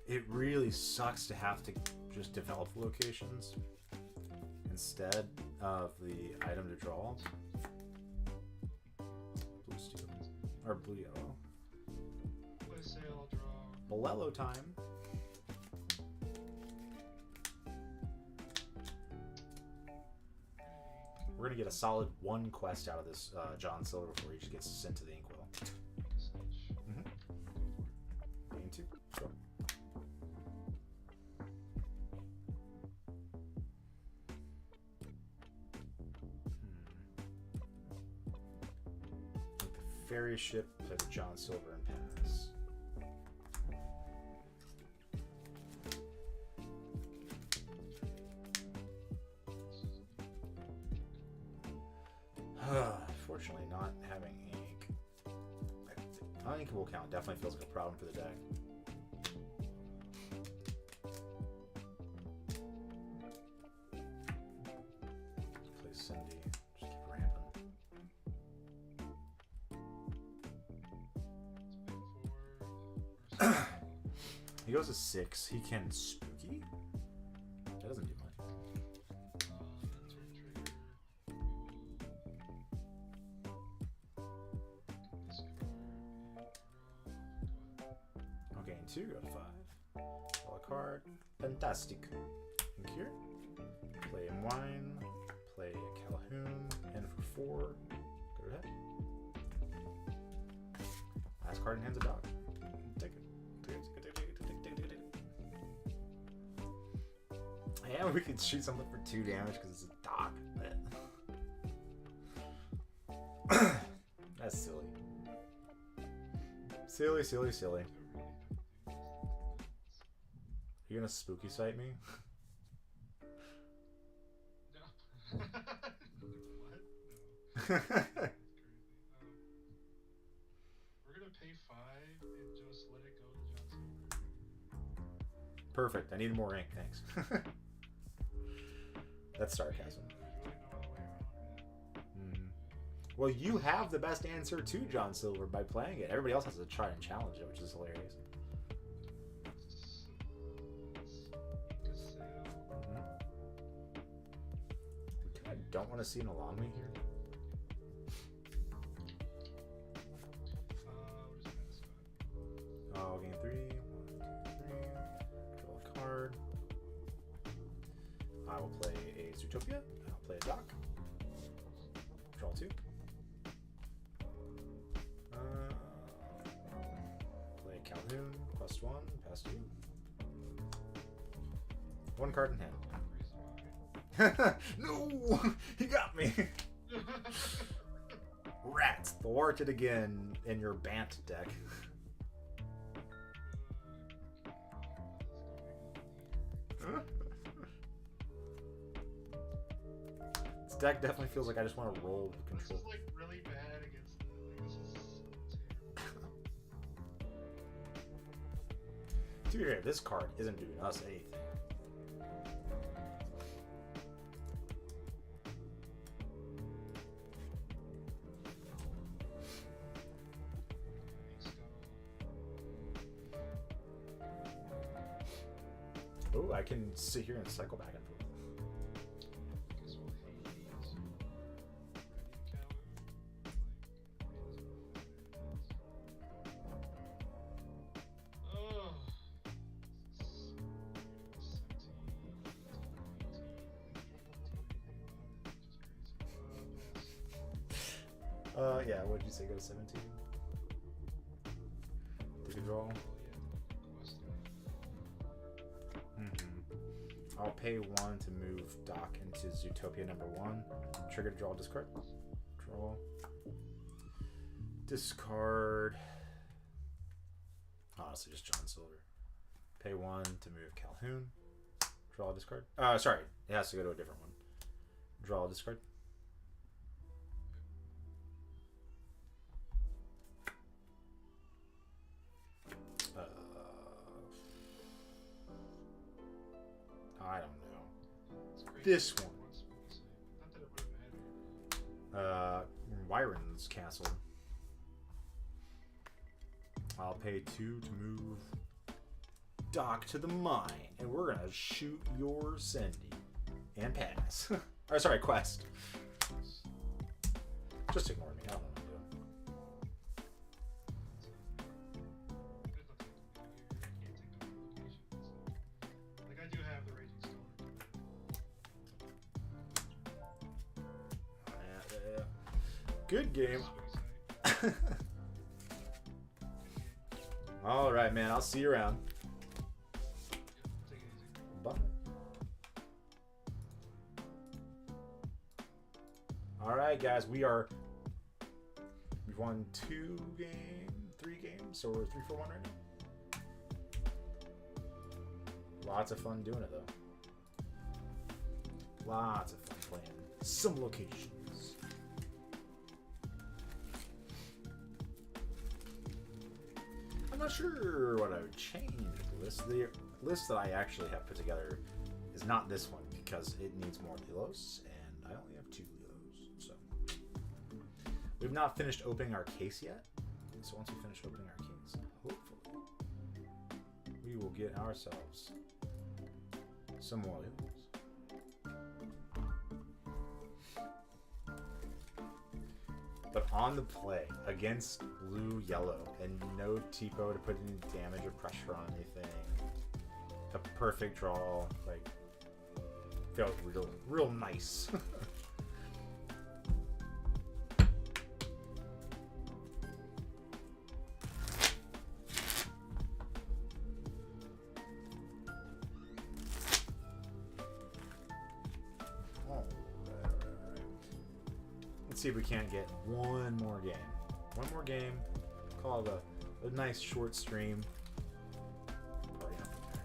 It really sucks to have to just develop locations instead of the item to draw. Blue steel or blue yellow. Play sail, draw. Bolello time. We're gonna get a solid 1 quest out of this John Silver before he just gets sent to the Inkwell. Snitch. Gain 2. Go. The ferry ship play with John Silver and pass. Fortunately, not having ink. Uninkable count definitely feels like a problem for the deck. Play Cindy. Just keep ramping. Spin 4. He goes to 6. He can spooky. That doesn't do much. Turn trigger. Discard and draw. Okay, 2, go to 5. Draw a card. Fantastic. Ink here. Play a wine. Play a Calhoun. And for 4, go ahead. Last card in hand's a dog. Take it. Take it. Take it. Yeah, we could shoot something for 2 damage because it's a dog. That's silly. Silly. You gonna spooky sight me? No. What? No. That's crazy. We're gonna pay 5 and just let it go to John Silver. Perfect. I need more ink, thanks. That's sarcasm. There's really no other way around it. Well, you have the best answer to John Silver by playing it. Everybody else has to try and challenge it, which is hilarious. I don't want to see an Alami here. Oh, gain 3. 1, 2, 3. Draw a card. I will play a Zootopia. I'll play a Dock. Draw 2. Play a Calhoun. +1. Pass 2. 1 card in hand. No! He got me! Rats thwarted again in your Bant deck. This deck definitely feels like I just want to roll with This control. is like really bad against. Like, this is so terrible. To be fair, this card isn't doing us anything. Oh, I can sit here and cycle back and forth. Guess we'll hate these. Oh. Yeah, what did you say? Go to 17? Take a draw. I'll pay 1 to move Doc into Zootopia number 1. Trigger, draw, discard. Draw. Discard. Honestly, just John Silver. Pay 1 to move Calhoun. Draw, discard. Sorry. It has to go to a different one. Draw, discard. I don't know. This one. Not that it would have mattered. Wyron's Castle. I'll pay 2 to move Doc to the mine, and we're gonna shoot your Cindy and pass. Or sorry, quest. Just ignore me. I don't know what I'm doing. There's nothing to do here. I can't take no location. Like, I do have the Raging Storm. Good game. Suicide. All right, man. I'll see you around. Yep, take it easy. Bye. All right, guys. We've won 3 games, so we're 3 for 1 right now. Lots of fun doing it, though. Lots of fun playing some locations. I'm not sure what I would change with the list. The list that I actually have put together is not this one because it needs more Lilos, and I only have 2 Lilos. So we've not finished opening our case yet. So once we finish opening our case, hopefully we will get ourselves some more Lilos. But on the play against blue yellow and no Tipo to put any damage or pressure on anything, a perfect draw, like, felt real nice. Let's see if we can't get one more game. One more game. Call it a nice short stream. Party on from there.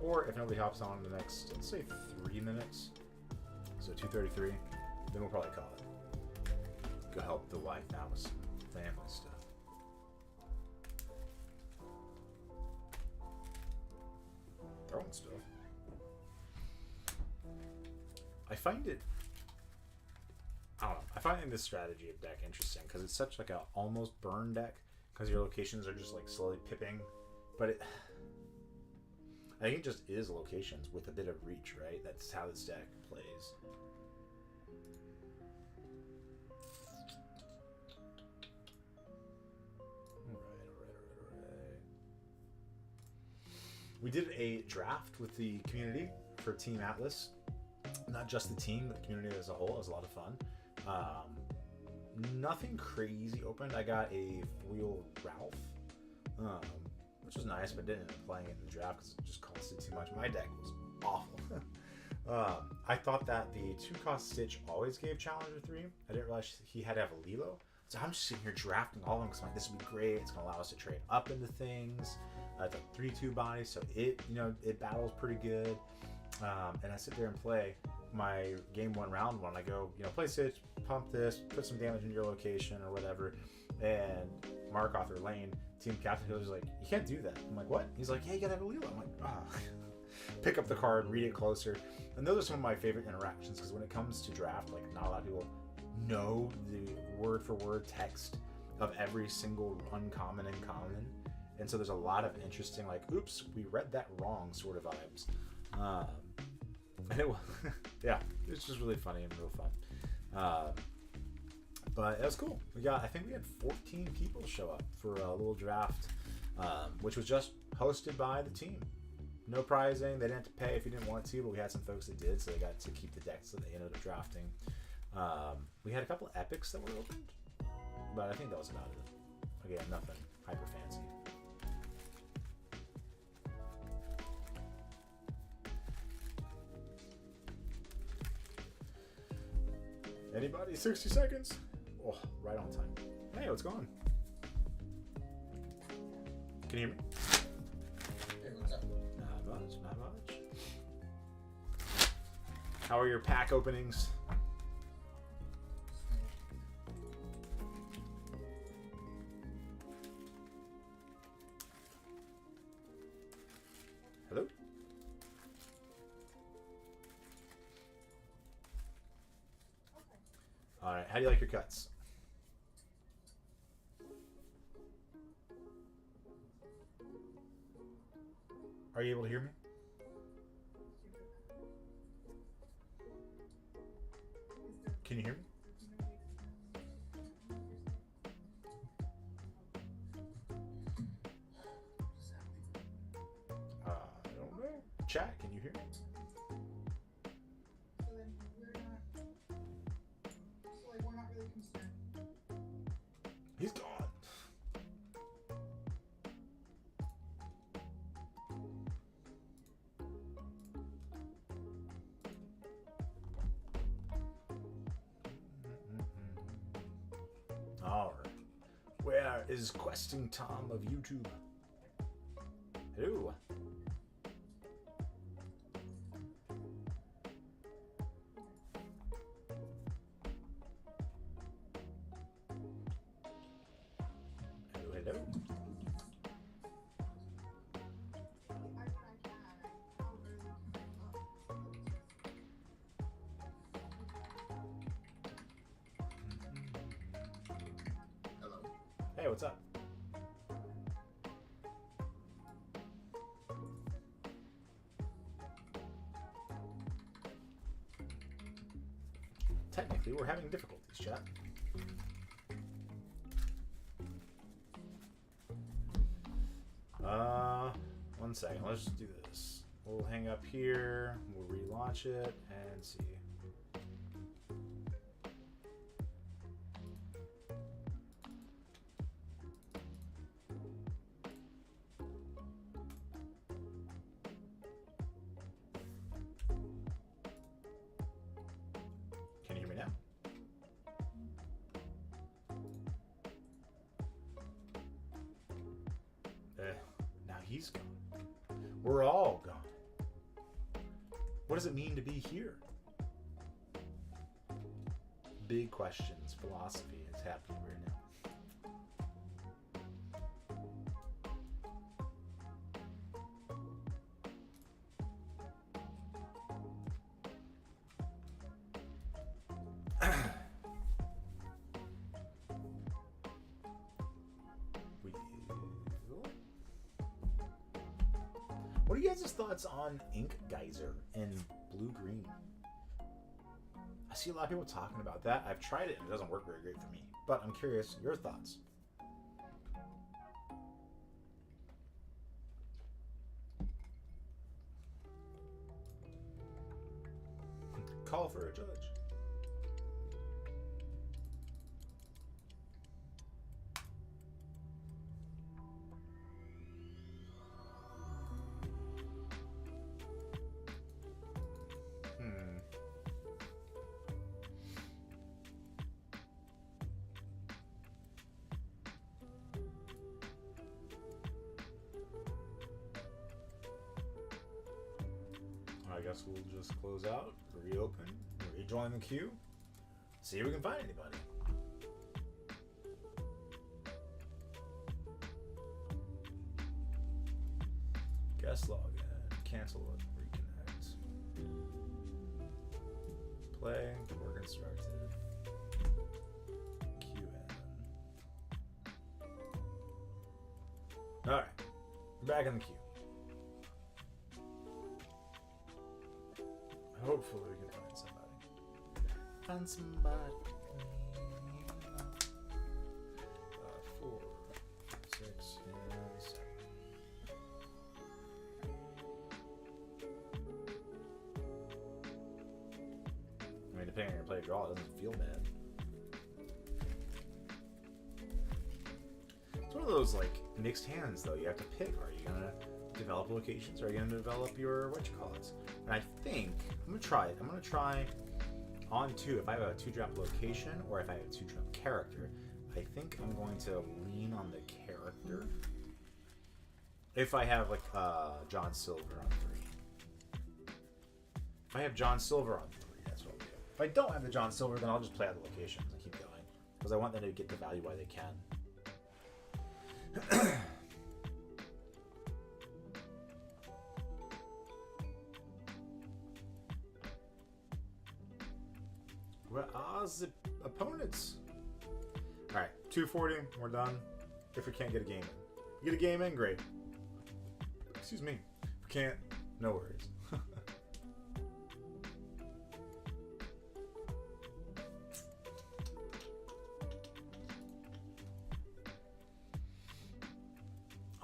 Or if nobody hops on in the next, let's say 3 minutes. So 2:33. Then we'll probably call it. Go help the wife out with some family stuff. Throwing stuff. I find this strategy of deck interesting because it's such like a almost burn deck because your locations are just like slowly pipping, but I think it just is locations with a bit of reach, right? That's how this deck plays. Alright. We did a draft with the community for Team Atlas. Not just the team, but the community as a whole. It was a lot of fun. Nothing crazy opened. I got a foil Ralph, which was nice, but didn't end up playing it in the draft because it just costed too much. My deck was awful. I thought that the 2-cost Stitch always gave Challenger 3. I didn't realize he had to have a Lilo. So I'm just sitting here drafting all of them because I'm like, this would be great. It's going to allow us to trade up into things. It's a 3-2 body, so it battles pretty good. And I sit there and play my game 1, round 1. I go, play Stitch, pump this, put some damage in your location or whatever. And Mark Arthur Lane, team captain, was like, you can't do that. I'm like, what? He's like, yeah, you gotta have a Lilo. I'm like, ah. Pick up the card, read it closer. And those are some of my favorite interactions because when it comes to draft, like, not a lot of people know the word for word text of every single uncommon and common. And so there's a lot of interesting, like, oops, we read that wrong sort of vibes. And it was, yeah, it's just really funny and real fun. But it was cool. I think we had 14 people show up for a little draft, which was just hosted by the team. No prizing. They didn't have to pay if you didn't want to, but we had some folks that did, so they got to keep the decks that they ended up drafting. We had a couple epics that were opened, but I think that was about it. Again, nothing hyper fancy. Anybody? 60 seconds? Oh, right on time. Hey, what's going on? Can you hear me? Hey, what's up? Not much. How are your pack openings? Hello? Alright, how do you like your cuts? Are you able to hear me? Can you hear me? I don't know. Chat, can you hear me? He's gone. All right. Where is Questing Tom of YouTube? Hello. Hello. Hello. Hey, what's up? Technically, we're having difficulties, chat. One second. Let's just do this. We'll hang up here. We'll relaunch it and see. Can you hear me now? Now he's gone. We're all gone. What does it mean to be here? Big questions. Philosophy is happening right now. What are you guys' thoughts on Ink Geyser and Blue Green? I see a lot of people talking about that. I've tried it and it doesn't work very great for me. But I'm curious, your thoughts? Call for a judge. guess we'll just close out, reopen, rejoin the queue, see if we can find anybody. Guest login, cancel it, reconnect. Play, work instructed. Alright, we're back in the queue. Hopefully we can find somebody. Find somebody. 4, 6, and 7. I mean, depending on your play draw, it doesn't feel bad. It's one of those, like, mixed hands, though. You have to pick. Are you going to develop locations? Or are you going to develop your whatchamacallits? And I think, I'm going to try it. I'm going to try on 2, if I have a 2-drop location, or if I have a 2-drop character. I think I'm going to lean on the character. If I have, like, John Silver on 3. If I have John Silver on 3, that's what I'll do. If I don't have the John Silver, then I'll just play out the locations and keep going. Because I want them to get the value while they can. Where are the opponents? Alright, 240, we're done. If we can't get a game in. You get a game in, great. Excuse me. If we can't, no worries.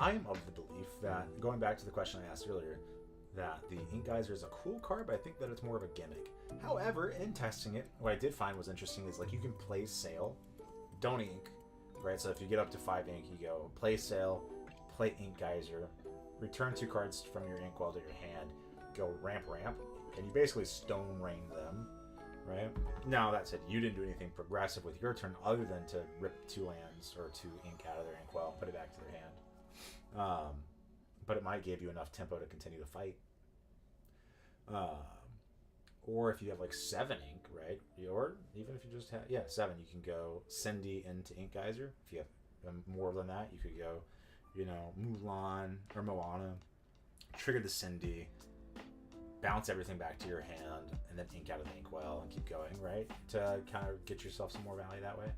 I am of the belief that, going back to the question I asked earlier, that the Ink Geyser is a cool card, but I think that it's more of a gimmick. However, in testing it, what I did find was interesting is, like, you can play Sail, don't ink, right? So if you get up to 5 ink, you go play Sail, play Ink Geyser, return 2 cards from your inkwell to your hand, go ramp, and you basically stone rain them, right? Now, that said, you didn't do anything progressive with your turn other than to rip 2 lands or 2 ink out of their inkwell, put it back to their hand. But it might give you enough tempo to continue the fight. Or if you have like 7 ink, right? Or even if you just have 7, you can go Cindy into Ink Geyser. If you have more than that, you could go, Mulan or Moana, trigger the Cindy, bounce everything back to your hand, and then ink out of the inkwell and keep going, right? To kind of get yourself some more value that way.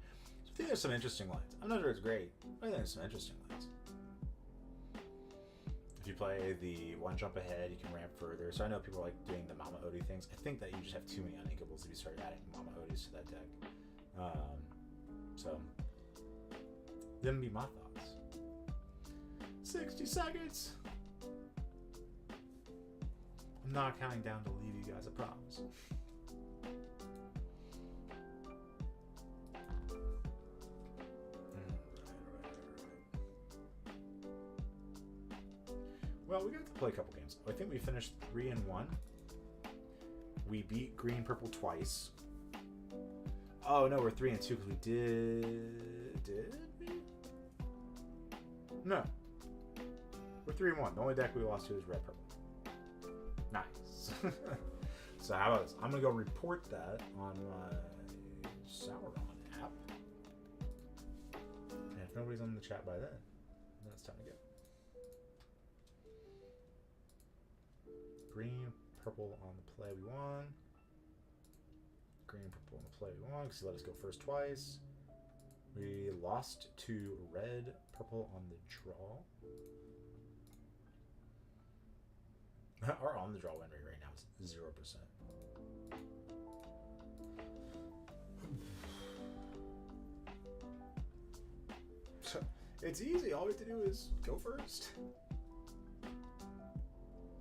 So I think there's some interesting lines. I'm not sure it's great, but I think there's some interesting lines. If you play the 1 jump ahead, you can ramp further. So I know people like doing the Mama Odie things. I think that you just have too many uninkables if you start adding Mama Odies to that deck. So, them be my thoughts. 60 seconds! I'm not counting down to leave you guys, I promise. Well, we got to play a couple games. I think we finished 3-1. We beat green purple twice. Oh no, we're 3-2 because we did we? No. We're 3-1. The only deck we lost to is red purple. Nice. So how about this? I'm gonna go report that on my Sauron app. And if nobody's on the chat by then it's time to go. Green, purple on the play we won. Green, purple on the play we won because he let us go first twice. We lost to red, purple on the draw. Our on the draw win rate right now is 0%. It's easy. All we have to do is go first.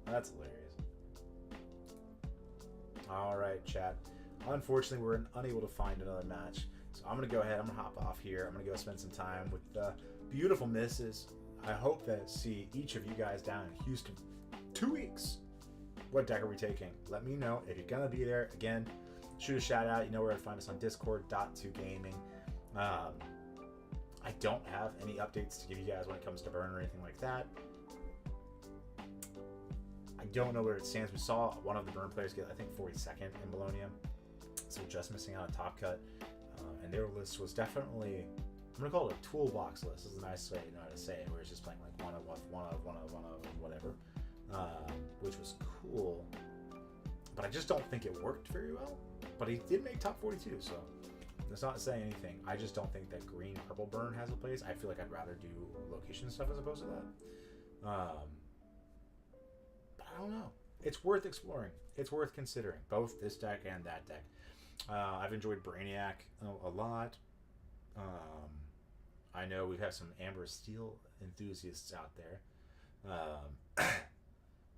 That's hilarious. All right, chat. Unfortunately, we're unable to find another match. So I'm going to go ahead. I'm going to hop off here. I'm going to go spend some time with the beautiful misses. I hope to see each of you guys down in Houston 2 weeks. What deck are we taking? Let me know if you're going to be there. Again, shoot a shout out. You know where to find us on Discord.2Gaming. I don't have any updates to give you guys when it comes to Burn or anything like that. I don't know where it stands. We saw one of the burn players get, I think, 42nd in Bologna, so just missing out on top cut. And their list was definitely, I'm gonna call it a toolbox list. This is a nice way to know how to say it, where it's just playing like one of whatever, which was cool. But I just don't think it worked very well. But he did make top 42, so that's not saying anything. I just don't think that green purple burn has a place. I feel like I'd rather do location stuff as opposed to that. But I don't know. It's worth exploring. It's worth considering, both this deck and that deck. I've enjoyed Brainiac a lot. I know we have some Amber Steel enthusiasts out there.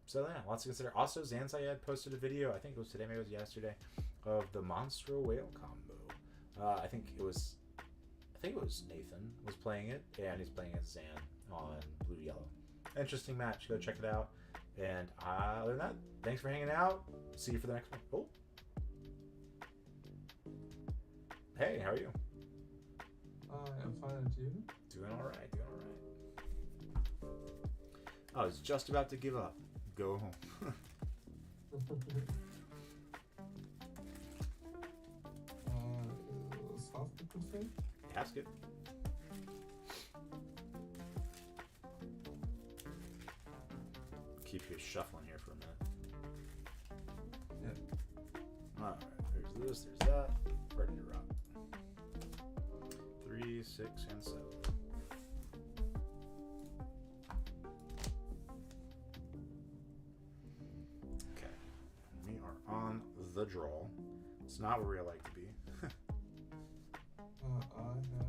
So yeah, lots to consider. Also, Zanzayed posted a video, I think it was today, maybe it was yesterday, of the Monstro Whale combo. I think it was Nathan was playing it, and he's playing as Zan on Blue Yellow. Interesting match. Go check it out. And other than that, thanks for hanging out. See you for the next one. Oh. Hey, how are you? I'm fine, and you? Doing all right. I was just about to give up. Go home. Soft a good thing? Yeah, that's good. Keep you shuffling here for a minute. Yeah. Alright, there's this, there's that. Ready to rock. 3, 6, and 7. Okay. We are on the draw. It's not where we like to be. I have to draw.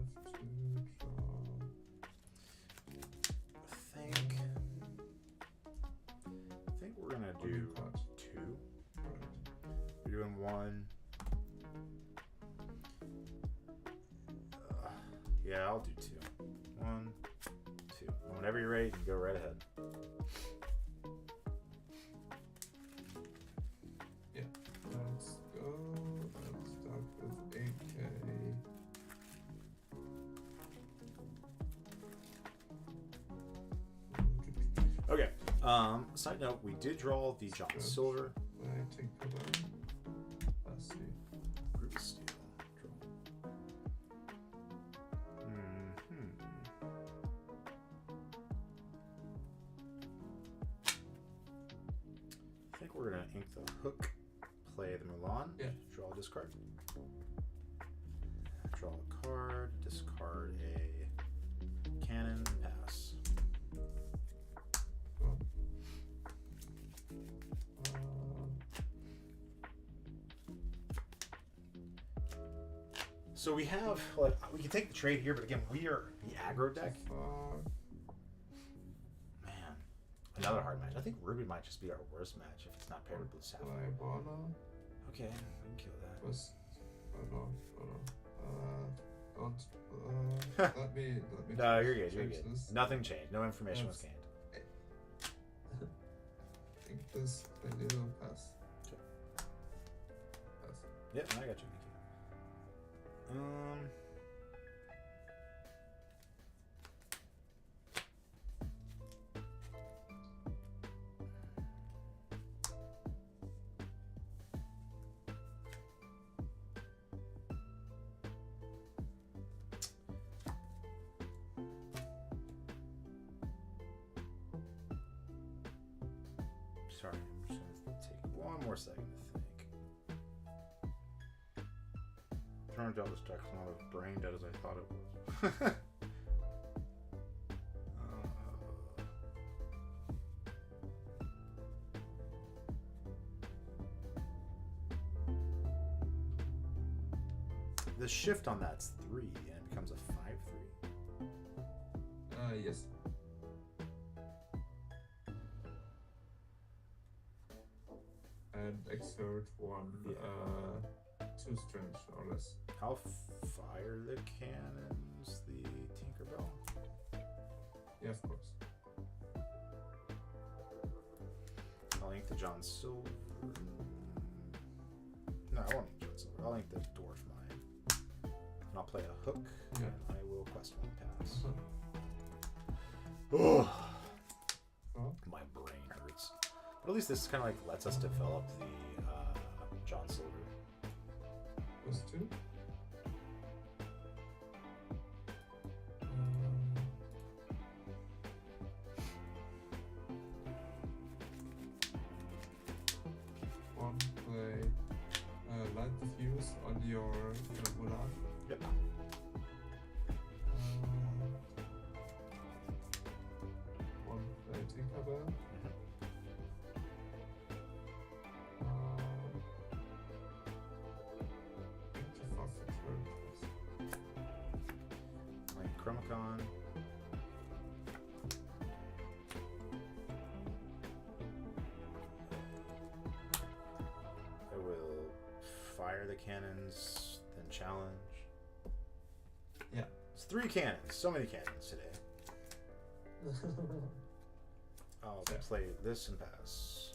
I think we're gonna do 2. We're doing 1. Yeah, I'll do 2. 1, 2. And whenever you're ready, you can go right ahead. Yeah. Let's go. Let's start with 8K. Okay. Side note, we did draw the John Silver. I take the one. Let's see. Group Steel. Draw. I think we're gonna ink the hook, play the Mulan. Yeah. Draw a discard. Draw a card, discard a cannon, and pass. Well, So we have, like, we can take the trade here, but again, we are the aggro deck. Man, another hard match. I think Ruby might just be our worst match if it's not paired with Blue Sapphire. Okay, we can kill that. Let me. No, you're good. You're change good. this. Nothing changed. No information was gained. I think this maybe will pass. Okay. Pass. Yep, I got you. Thank you. Sorry, I'm just gonna take one more second to think. Turned out this deck's not as brain dead as I thought it was. The shift on that's 3, and it becomes a 5/3. Yes. And exert 1, 2 strength or less. I'll fire the cannons, the Tinkerbell. Yeah, of course. I'll ink the John Silver. No, I won't ink John Silver. I'll ink the Dwarf Mine. And I'll play a hook, Yeah. and I will quest 1 pass. Oh. My brain hurts. But at least this kind of like lets us develop the John Silver. +2. One play light the fuse on your Mulan. Yep. One play Tinkerbell. Like Chromicon. I will fire the cannons, then challenge. Yeah. It's 3 cannons. So many cannons today. I'll Yeah. play this and pass.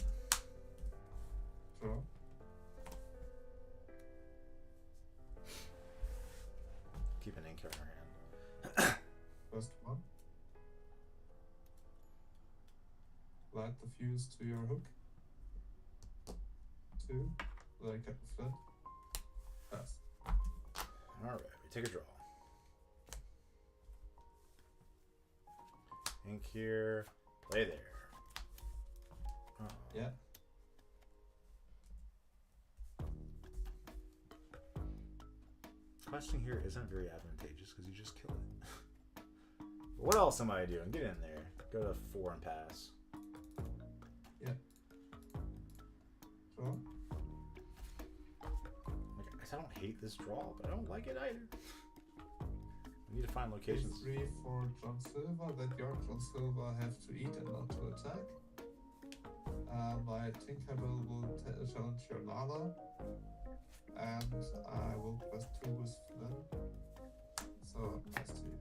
Draw. Keep an ink in our hand. First one. Light the fuse to your hook. 2. Like at the flint. Pass. Alright, we take a draw. Ink here. Play there. Oh. Yeah. Questing here isn't very advantageous because you just kill it. What else am I doing? Get in there. Go to 4 and pass. Yeah. Draw. Like, I don't hate this draw, but I don't like it either. We need to find Pay locations. 3 for John Silver that your John Silver have to eat and not to attack. My Tinkerbell will challenge your Nala. And I will +2 with Flynn. So I pass to you.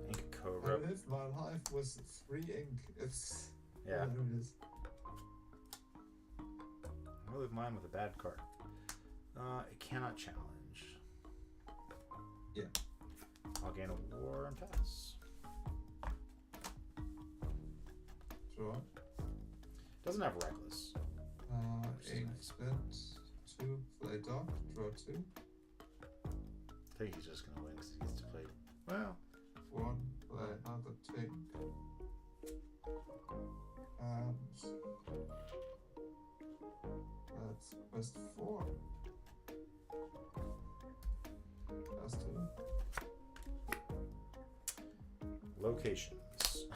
Ink I Cobra. live my life with 3 ink. It's Yeah. what it is. I'll live mine with a bad card. It cannot challenge. Yeah. I'll gain a war and pass. Draw. Doesn't have reckless. Which is Ink nice. spent 2, play dog, draw 2. I think he's just gonna win because he gets to play. Well, 1, play another tink. And that's +4. +2. locations.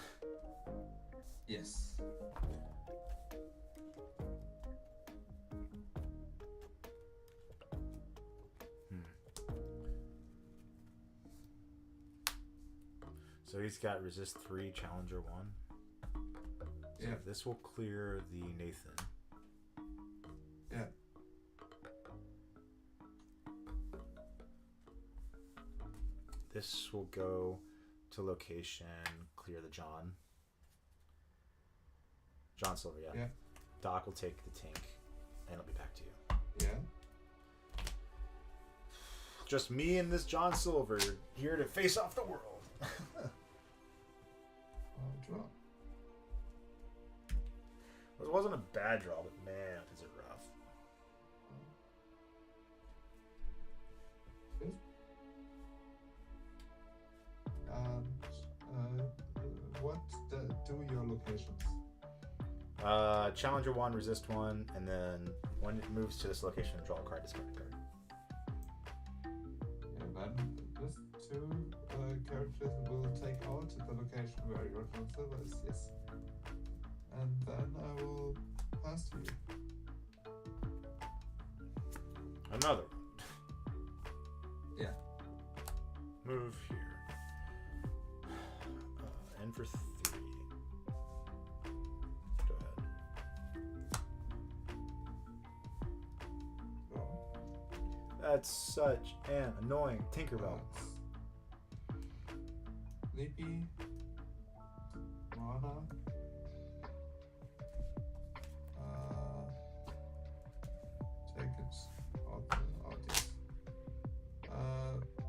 Yes. So he's got resist 3, challenger 1. So Yeah. this will clear the Nathan. Yeah. This will go to location, clear the John. John Silver, yeah. Yeah. Doc will take the Tink, and it'll be back to you. Yeah. Just me and this John Silver here to face off the world. Draw. It wasn't a bad draw, but man, is it rough. Good. And what do your locations? Challenger 1, resist 1, and then when it moves to this location, draw a card, discard a card. And then these 2 characters will take out the location where your John Silver is. Yes. And then I will pass to you. Another one. Yeah. Move here. N for 3. Go ahead. Draw. That's such an annoying Tinkerbell. Sleepy. Mana. Take it out yes.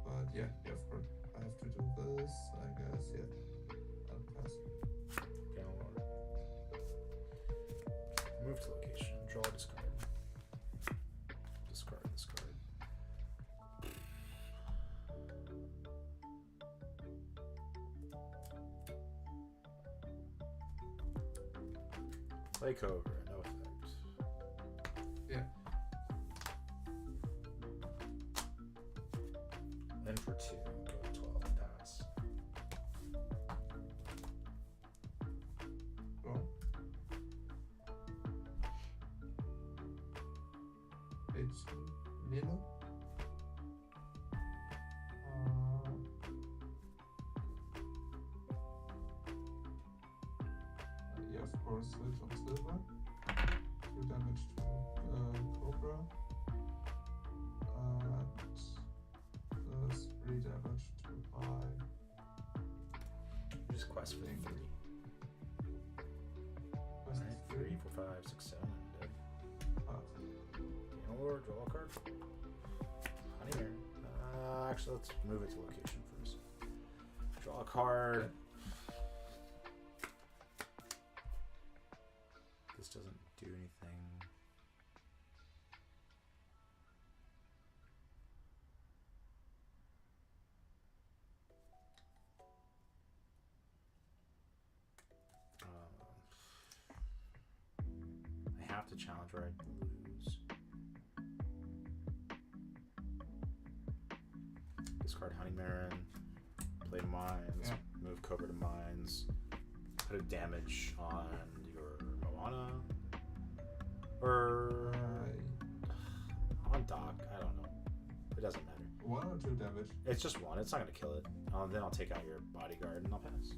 But yeah, of course I have to do this, I guess, yeah. I'll pass. Okay, Play Cobra, no effect. Yeah. Then for 2, go 12 and pass. Go. It's Nilo. Yeah, of course, switch on silver. 2 damage to Cobra. And 3 damage to my. Just quest for 3. Quest Alright, 3, 4, 5, 6, 7. Dead. Pass. Game Lord, draw a card. Honey Mare. Actually, let's move it to location first. Draw a card. Okay. This doesn't do anything. I have to challenge or I lose. Discard Honey Marin. Play Mines. Yeah. Move Cobra to Mines. Put a damage on your Moana. Or on Doc. I don't know. It doesn't matter. 1 or 2 damage. It's just 1. It's not going to kill it. Then I'll take out your bodyguard and I'll pass.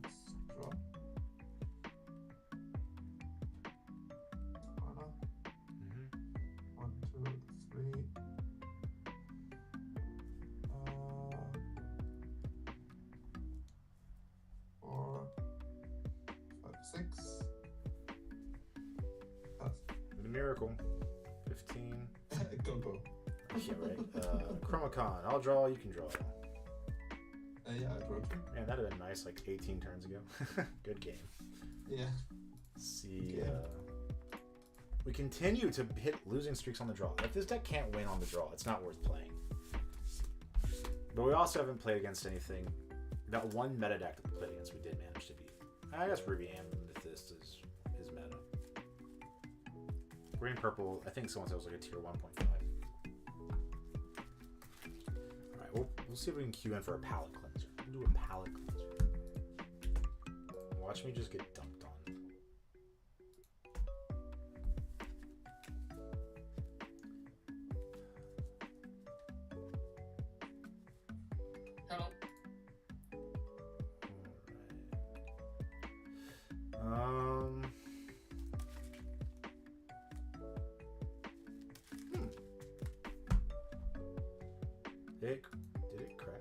Let's draw. Mana. 1, 2, 3. 4, 5, 6. Pass. The Miracle. 15. Go. Yeah, right. Chromacon. I'll draw, you can draw. Yeah, I drew 2. Man, that'd have been nice like 18 turns ago. Good game. Yeah. See, Okay. we continue to hit losing streaks on the draw. If this deck can't win on the draw, it's not worth playing. But we also haven't played against anything. That one meta deck that we played against, we did manage to beat. I guess Ruby Amethyst is meta. Green Purple, I think someone said it was like a tier 1.5. Alright, we'll see if we can queue in for a palette cleanser. We'll do a palette cleanser. Watch me just get dunked on. Hello. Alright. Did it crash?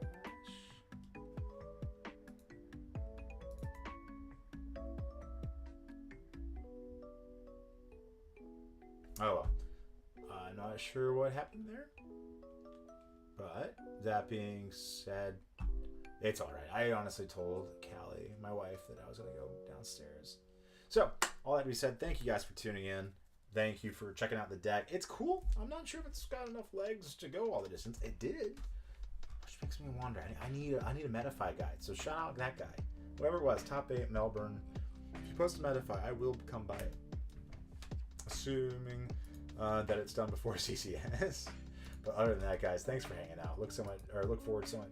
Oh well. I'm not sure what happened there. But that being said, it's alright. I honestly told Callie, my wife, that I was going to go downstairs. So, all that to be said, thank you guys for tuning in. Thank you for checking out the deck. It's cool. I'm not sure if it's got enough legs to go all the distance. It did. Which makes me wonder. I need a Metafy guide. So shout out that guy. Whoever it was, Top 8 Melbourne. If you post a Metafy, I will come by it. Assuming that it's done before CCS. But other than that, guys, thanks for hanging out. Look forward so much